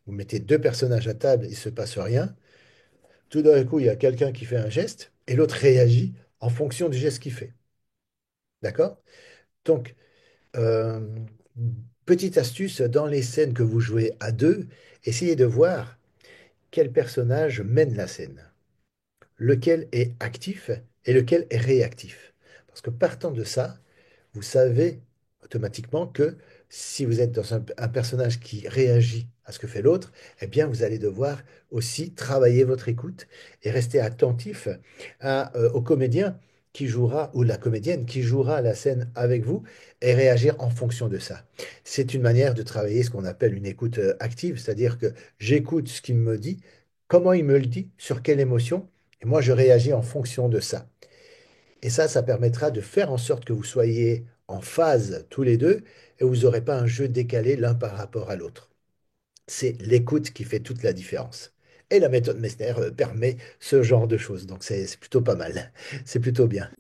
Speaker 1: vous mettez deux personnages à table, il ne se passe rien. Tout d'un coup, il y a quelqu'un qui fait un geste et l'autre réagit en fonction du geste qu'il fait. D'accord? Donc, euh, petite astuce, dans les scènes que vous jouez à deux, essayez de voir quel personnage mène la scène, lequel est actif et lequel est réactif. Parce que partant de ça, vous savez automatiquement que si vous êtes dans un personnage qui réagit à ce que fait l'autre, eh bien, vous allez devoir aussi travailler votre écoute et rester attentif au comédien qui jouera, ou la comédienne qui jouera la scène avec vous, et réagir en fonction de ça. C'est une manière de travailler ce qu'on appelle une écoute active, c'est-à-dire que j'écoute ce qu'il me dit, comment il me le dit, sur quelle émotion, et moi je réagis en fonction de ça. Et ça permettra de faire en sorte que vous soyez en phase tous les deux et vous n'aurez pas un jeu décalé l'un par rapport à l'autre. C'est l'écoute qui fait toute la différence. Et la méthode Messner permet ce genre de choses. Donc c'est plutôt pas mal. C'est plutôt bien.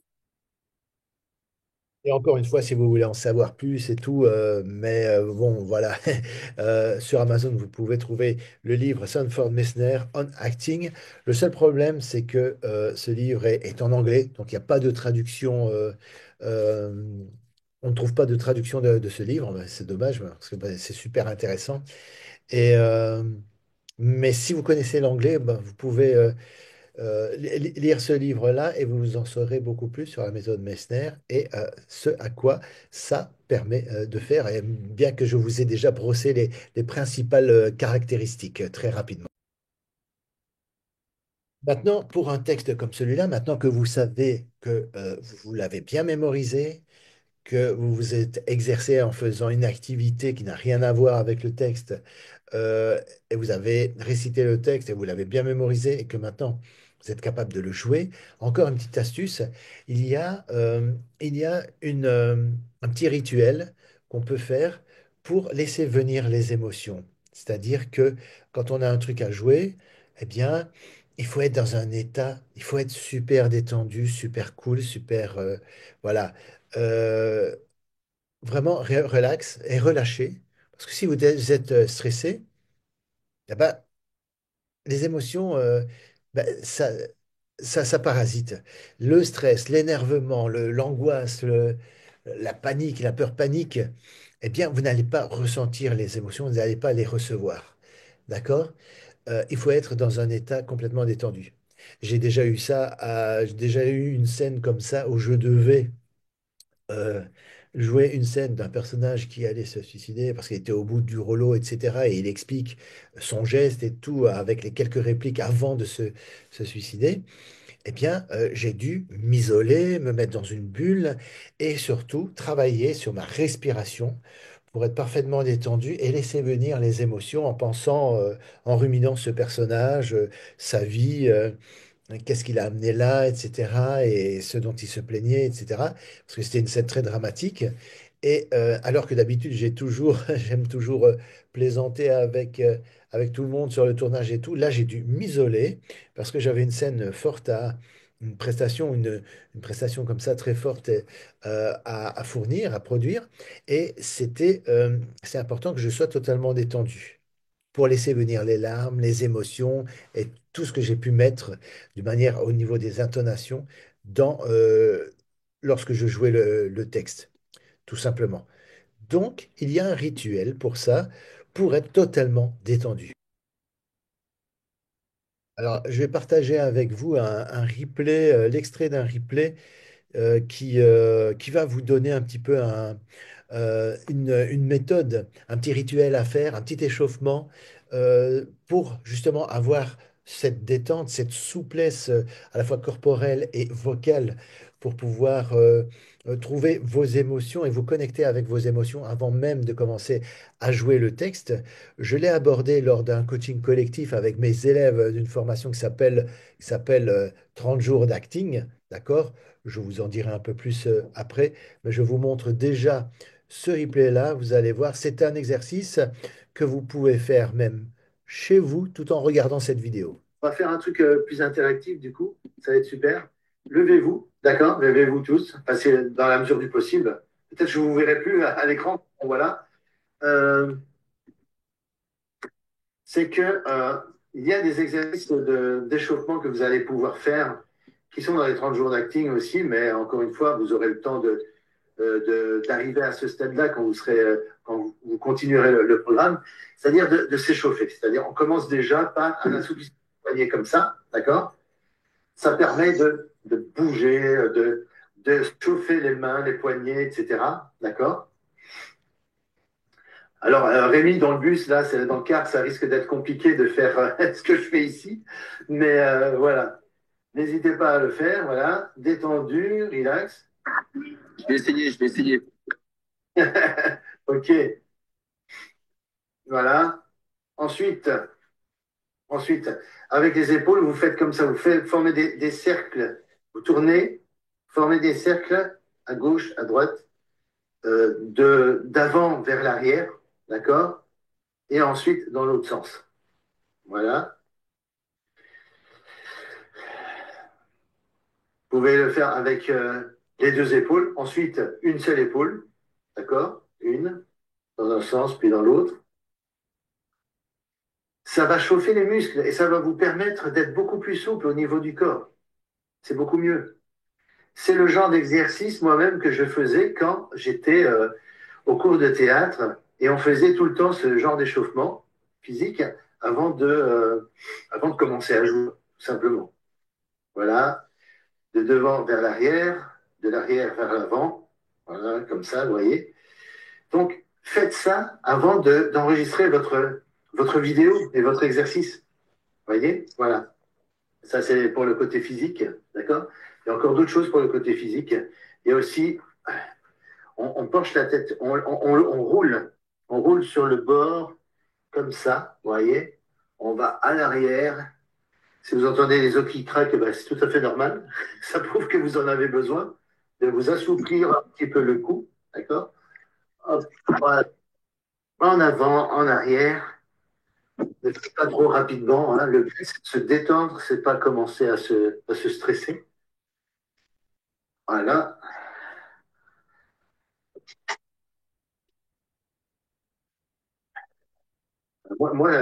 Speaker 1: Et encore une fois, si vous voulez en savoir plus et tout, bon, voilà, sur Amazon, vous pouvez trouver le livre Sanford Meisner on Acting. Le seul problème, c'est que ce livre est en anglais, donc il n'y a pas de traduction. Euh, on ne trouve pas de traduction de ce livre. Ben, c'est dommage parce que ben, c'est super intéressant. Et, mais si vous connaissez l'anglais, ben, vous pouvez lire ce livre-là et vous en saurez beaucoup plus sur la méthode Messner et ce à quoi ça permet de faire, et bien que je vous ai déjà brossé les principales caractéristiques très rapidement. Maintenant, pour un texte comme celui-là, maintenant que vous savez que vous l'avez bien mémorisé, que vous vous êtes exercé en faisant une activité qui n'a rien à voir avec le texte, euh, et vous avez récité le texte et vous l'avez bien mémorisé, et que maintenant vous êtes capable de le jouer, encore une petite astuce, il y a un petit rituel qu'on peut faire pour laisser venir les émotions. C'est-à-dire que quand on a un truc à jouer, eh bien, il faut être dans un état, il faut être super détendu, super cool, super... voilà. Euh, Vraiment relax et relâché. Parce que si vous êtes stressé, eh ben, les émotions, ben, ça parasite. Le stress, l'énervement, l'angoisse, la panique, la peur panique, eh bien, vous n'allez pas ressentir les émotions, vous n'allez pas les recevoir. D'accord? Il faut être dans un état complètement détendu. J'ai déjà eu une scène comme ça où je devais euh, jouer une scène d'un personnage qui allait se suicider parce qu'il était au bout du rouleau, etc. Et il explique son geste et tout avec les quelques répliques avant de se suicider. Eh bien, j'ai dû m'isoler, me mettre dans une bulle et surtout travailler sur ma respiration pour être parfaitement détendu et laisser venir les émotions en pensant, en ruminant ce personnage, sa vie. Qu'est-ce qu'il a amené là, etc., et ce dont il se plaignait, etc. Parce que c'était une scène très dramatique. Et alors que d'habitude, j'aime toujours plaisanter avec tout le monde sur le tournage et tout, là, j'ai dû m'isoler parce que j'avais une scène forte une prestation comme ça très forte à fournir, à produire. Et c'est important que je sois totalement détendu pour laisser venir les larmes, les émotions et tout ce que j'ai pu mettre d'une manière au niveau des intonations lorsque je jouais le texte, tout simplement. Donc, il y a un rituel pour ça, pour être totalement détendu. Alors, je vais partager avec vous un replay, l'extrait d'un replay qui va vous donner un petit peu une méthode, un petit rituel à faire, un petit échauffement pour justement avoir cette détente, cette souplesse à la fois corporelle et vocale pour pouvoir trouver vos émotions et vous connecter avec vos émotions avant même de commencer à jouer le texte. Je l'ai abordé lors d'un coaching collectif avec mes élèves d'une formation qui s'appelle 30 jours d'acting. D'accord? Je vous en dirai un peu plus après, mais je vous montre déjà ce replay-là. Vous allez voir, c'est un exercice que vous pouvez faire même chez vous tout en regardant cette vidéo. On va faire un truc plus interactif du coup, ça va être super. Levez-vous, d'accord? Levez-vous tous, passez dans la mesure du possible. Peut-être que je ne vous verrai plus à l'écran. Bon, voilà. Euh, c'est que il y a des exercices d'échauffement que vous allez pouvoir faire qui sont dans les 30 jours d'acting aussi, mais encore une fois, vous aurez le temps d'arriver à ce stade-là quand vous serez, quand vous continuerez le programme, c'est-à-dire de s'échauffer. C'est-à-dire, on commence déjà par un assouplissement du poignet comme ça, d'accord? Ça permet de bouger, de chauffer les mains, les poignets, etc. D'accord? Alors, Rémi, dans le bus, là, c'est dans le car, ça risque d'être compliqué de faire ce que je fais ici. Mais voilà, n'hésitez pas à le faire. Voilà, détendu, relax.
Speaker 2: Je vais essayer, je vais essayer.
Speaker 1: Ok, voilà. Ensuite, ensuite, avec les épaules, vous faites comme ça, vous faites, formez des cercles. Vous tournez, formez des cercles à gauche, à droite, d'avant vers l'arrière, d'accord? Et ensuite dans l'autre sens. Voilà. Vous pouvez le faire avec les deux épaules. Ensuite, une seule épaule. D'accord? Une, dans un sens, puis dans l'autre. Ça va chauffer les muscles et ça va vous permettre d'être beaucoup plus souple au niveau du corps. C'est beaucoup mieux. C'est le genre d'exercice moi-même que je faisais quand j'étais au cours de théâtre et on faisait tout le temps ce genre d'échauffement physique avant de commencer à jouer, tout simplement. Voilà, de devant vers l'arrière, de l'arrière vers l'avant. Voilà, comme ça, vous voyez. Donc, faites ça avant d'enregistrer votre vidéo et votre exercice. Vous voyez? Voilà. Ça, c'est pour le côté physique. D'accord? Il y a encore d'autres choses pour le côté physique. Il y a aussi, on penche la tête, on roule. On roule sur le bord, comme ça. Vous voyez? On va à l'arrière. Si vous entendez les os qui craquent, ben, c'est tout à fait normal. Ça prouve que vous en avez besoin de vous assouplir un petit peu le cou. D'accord? Hop, voilà. En avant, en arrière. Ne faites pas trop rapidement, hein. Le but, c'est de se détendre, c'est pas commencer à se stresser. Voilà.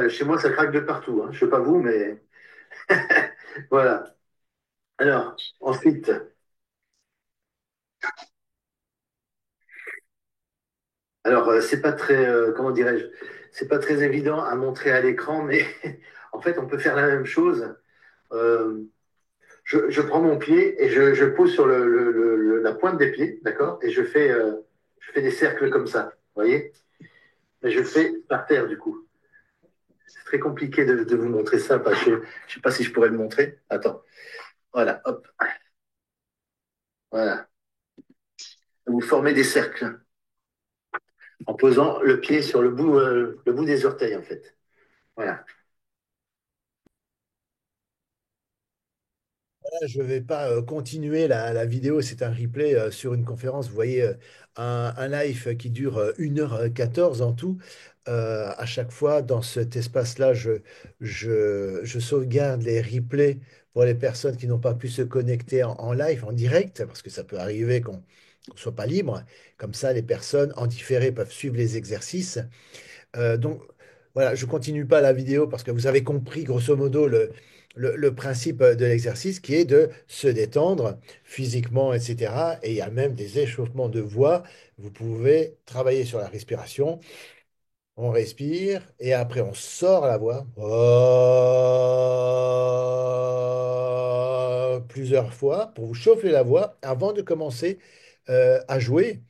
Speaker 1: Chez moi, ça craque de partout, hein. Je sais pas vous, mais voilà. Alors, ensuite, alors c'est pas très, comment dirais-je, c'est pas très évident à montrer à l'écran, mais en fait, on peut faire la même chose. Euh, je prends mon pied et je pose sur la pointe des pieds, d'accord? Et je fais des cercles comme ça, vous voyez? Mais je le fais par terre, du coup. C'est très compliqué de vous montrer ça, parce que je ne sais pas si je pourrais le montrer. Attends, voilà, hop, voilà. Vous formez des cercles en posant le pied sur le bout des orteils, en fait. Voilà. Là, je ne vais pas continuer la vidéo, c'est un replay sur une conférence. Vous voyez un live qui dure 1h14 en tout. À chaque fois, dans cet espace-là, je sauvegarde les replays pour les personnes qui n'ont pas pu se connecter en live, en direct, parce que ça peut arriver qu'on ne soit pas libre. Comme ça, les personnes en différé peuvent suivre les exercices. Donc voilà, je continue pas la vidéo parce que vous avez compris grosso modo le principe de l'exercice qui est de se détendre physiquement, etc. Et il y a même des échauffements de voix. Vous pouvez travailler sur la respiration. On respire et après on sort la voix. Plusieurs fois pour vous chauffer la voix avant de commencer à jouer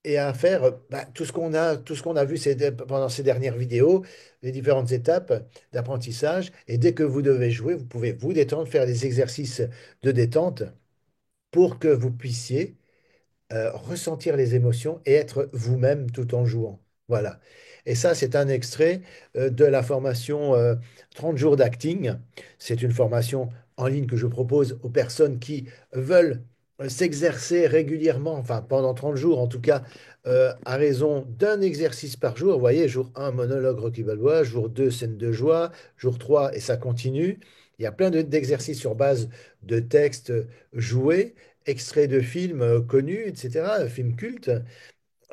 Speaker 1: et à faire tout ce qu'on a vu pendant ces dernières vidéos, les différentes étapes d'apprentissage. Et dès que vous devez jouer, vous pouvez vous détendre, faire des exercices de détente pour que vous puissiez ressentir les émotions et être vous-même tout en jouant. Voilà. Et ça, c'est un extrait de la formation 30 jours d'acting. C'est une formation en ligne que je propose aux personnes qui veulent s'exercer régulièrement, enfin pendant 30 jours en tout cas, à raison d'un exercice par jour. Vous voyez, jour 1, monologue Rocky Balboa, jour 2, scène de joie, jour 3, et ça continue. Il y a plein d'exercices sur base de textes joués, extraits de films connus, etc., films cultes.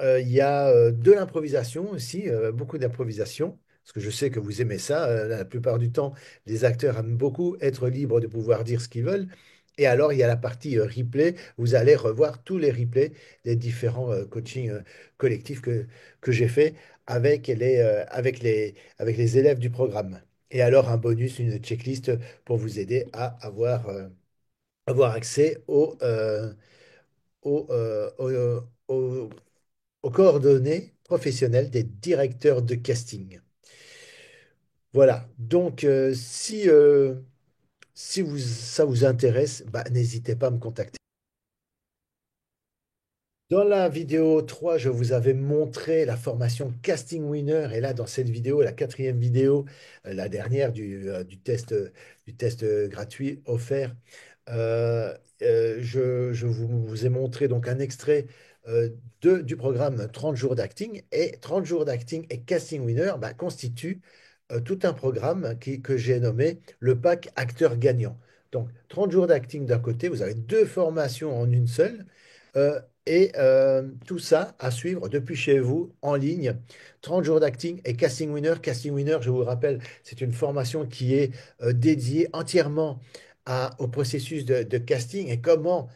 Speaker 1: Il y a de l'improvisation aussi, beaucoup d'improvisation, parce que je sais que vous aimez ça. La plupart du temps, les acteurs aiment beaucoup être libres de pouvoir dire ce qu'ils veulent. Et alors, il y a la partie replay. Vous allez revoir tous les replays des différents coachings collectifs que j'ai fait avec les élèves du programme. Et alors, un bonus, une checklist pour vous aider à avoir accès aux, aux coordonnées professionnelles des directeurs de casting. Voilà, donc si ça vous intéresse, bah, n'hésitez pas à me contacter. Dans la vidéo 3, je vous avais montré la formation Casting Winner. Et là, dans cette vidéo, la quatrième vidéo, la dernière du test gratuit offert, je vous ai montré donc un extrait du programme 30 jours d'acting. Et 30 jours d'acting et Casting Winner bah, constituent tout un programme que j'ai nommé le pack acteur gagnant. Donc, 30 jours d'acting d'un côté, vous avez deux formations en une seule. Euh, tout ça à suivre depuis chez vous en ligne. 30 jours d'acting et Casting Winner. Casting Winner, je vous rappelle, c'est une formation qui est dédiée entièrement au processus de casting et comment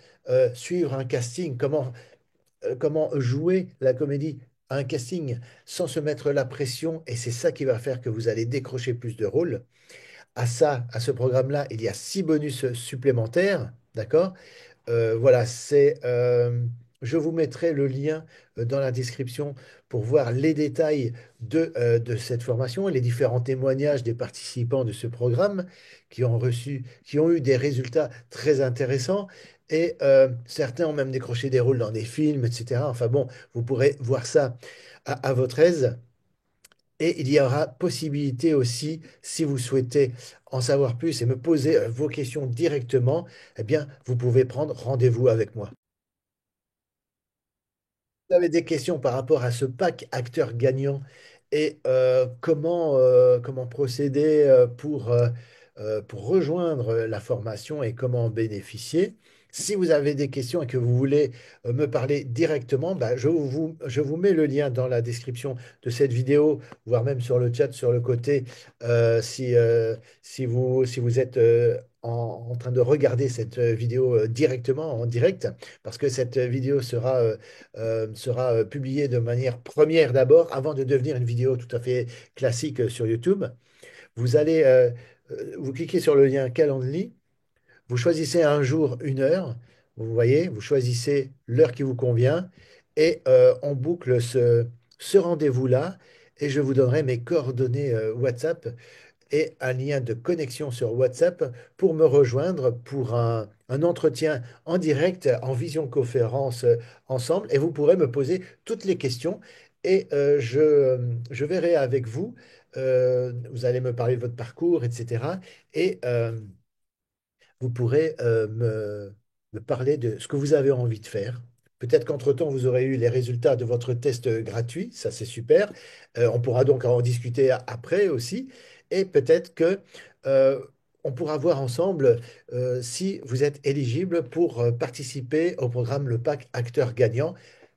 Speaker 1: suivre un casting, comment jouer la comédie à un casting sans se mettre la pression. Et c'est ça qui va faire que vous allez décrocher plus de rôles. À ce programme-là, il y a 6 bonus supplémentaires, d'accord? Voilà, je vous mettrai le lien dans la description pour voir les détails de cette formation et les différents témoignages des participants de ce programme qui ont eu des résultats très intéressants. Et certains ont même décroché des rôles dans des films, etc. Enfin bon, vous pourrez voir ça à votre aise. Et il y aura possibilité aussi, si vous souhaitez en savoir plus et me poser vos questions directement, eh bien, vous pouvez prendre rendez-vous avec moi. Vous avez des questions par rapport à ce pack acteur gagnant et comment procéder pour rejoindre la formation et comment en bénéficier. Si vous avez des questions et que vous voulez me parler directement, bah, je vous mets le lien dans la description de cette vidéo, voire même sur le chat sur le côté, si vous êtes en train de regarder cette vidéo directement en direct, parce que cette vidéo sera publié de manière première d'abord, avant de devenir une vidéo tout à fait classique sur YouTube. Vous cliquez sur le lien Calendly, vous choisissez un jour, une heure, vous voyez, vous choisissez l'heure qui vous convient et on boucle ce rendez-vous-là et je vous donnerai mes coordonnées WhatsApp et un lien de connexion sur WhatsApp pour me rejoindre pour un entretien en direct, en visioconférence ensemble. Et vous pourrez me poser toutes les questions et je verrai avec vous. Vous allez me parler de votre parcours, etc. Et vous pourrez me parler de ce que vous avez envie de faire. Peut-être qu'entre-temps, vous aurez eu les résultats de votre test gratuit, ça c'est super. On pourra donc en discuter après aussi. Et peut-être que on pourra voir ensemble si vous êtes éligible pour participer au programme Le Pack Acteur Gagnant,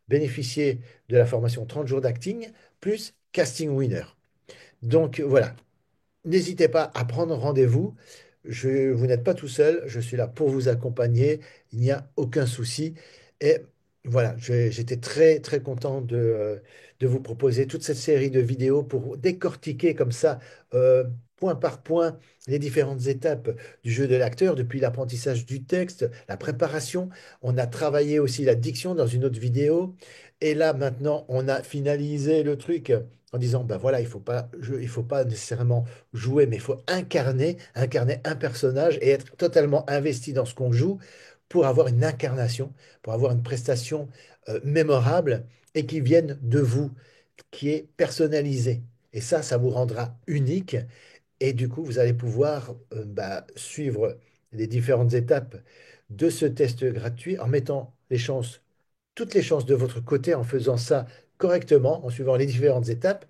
Speaker 1: bénéficier de la formation 30 jours d'acting plus Casting Winner. Donc voilà, n'hésitez pas à prendre rendez-vous. Vous n'êtes pas tout seul, je suis là pour vous accompagner. Il n'y a aucun souci. Et voilà, j'étais très très content de vous proposer toute cette série de vidéos pour décortiquer comme ça, point par point, les différentes étapes du jeu de l'acteur, depuis l'apprentissage du texte, la préparation. On a travaillé aussi la diction dans une autre vidéo. Et là, maintenant, on a finalisé le truc en disant, ben voilà, il faut pas nécessairement jouer, mais il faut incarner un personnage et être totalement investi dans ce qu'on joue pour avoir une incarnation, pour avoir une prestation mémorable et qui vienne de vous, qui est personnalisée. Et ça vous rendra unique et du coup, vous allez pouvoir bah, suivre les différentes étapes de ce test gratuit en mettant toutes les chances de votre côté, en faisant ça correctement, en suivant les différentes étapes,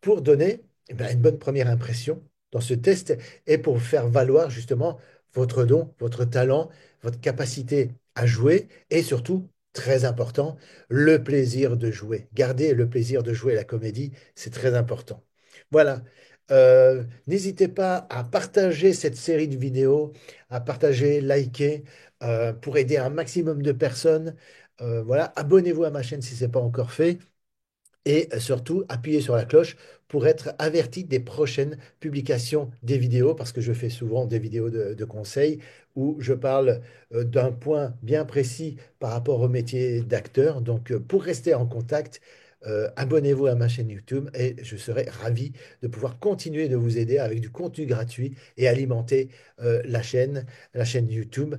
Speaker 1: pour donner une bonne première impression dans ce test et pour faire valoir justement votre don, votre talent, votre capacité à jouer et surtout, très important, le plaisir de jouer. Garder le plaisir de jouer la comédie, c'est très important. Voilà. N'hésitez pas à partager cette série de vidéos, à partager, liker, pour aider un maximum de personnes. Voilà, abonnez-vous à ma chaîne si ce n'est pas encore fait. Et surtout, appuyez sur la cloche pour être averti des prochaines publications des vidéos, parce que je fais souvent des vidéos de conseils où je parle d'un point bien précis par rapport au métier d'acteur. Donc, pour rester en contact, abonnez-vous à ma chaîne YouTube et je serai ravi de pouvoir continuer de vous aider avec du contenu gratuit et alimenter la chaîne YouTube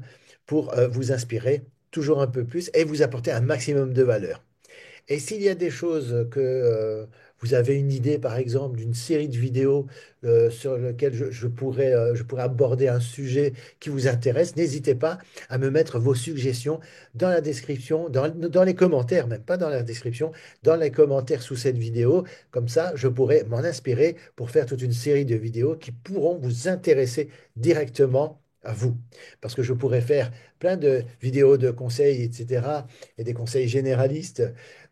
Speaker 1: pour vous inspirer toujours un peu plus et vous apporter un maximum de valeur. Et s'il y a des choses que vous avez une idée, par exemple, d'une série de vidéos sur lesquelles je pourrais aborder un sujet qui vous intéresse, n'hésitez pas à me mettre vos suggestions dans la description, dans les commentaires, même pas dans la description, dans les commentaires sous cette vidéo. Comme ça, je pourrai m'en inspirer pour faire toute une série de vidéos qui pourront vous intéresser directement à vous. Parce que je pourrais faire plein de vidéos de conseils, etc., et des conseils généralistes,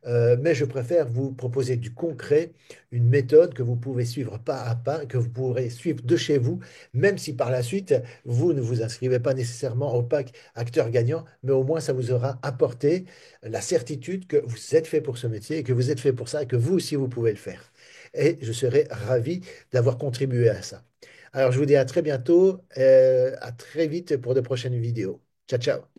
Speaker 1: mais je préfère vous proposer du concret, une méthode que vous pouvez suivre pas à pas, que vous pourrez suivre de chez vous, même si par la suite, vous ne vous inscrivez pas nécessairement au pack acteur gagnant, mais au moins ça vous aura apporté la certitude que vous êtes fait pour ce métier et que vous êtes fait pour ça et que vous aussi, vous pouvez le faire. Et je serai ravi d'avoir contribué à ça. Alors, je vous dis à très bientôt, à très vite pour de prochaines vidéos. Ciao, ciao.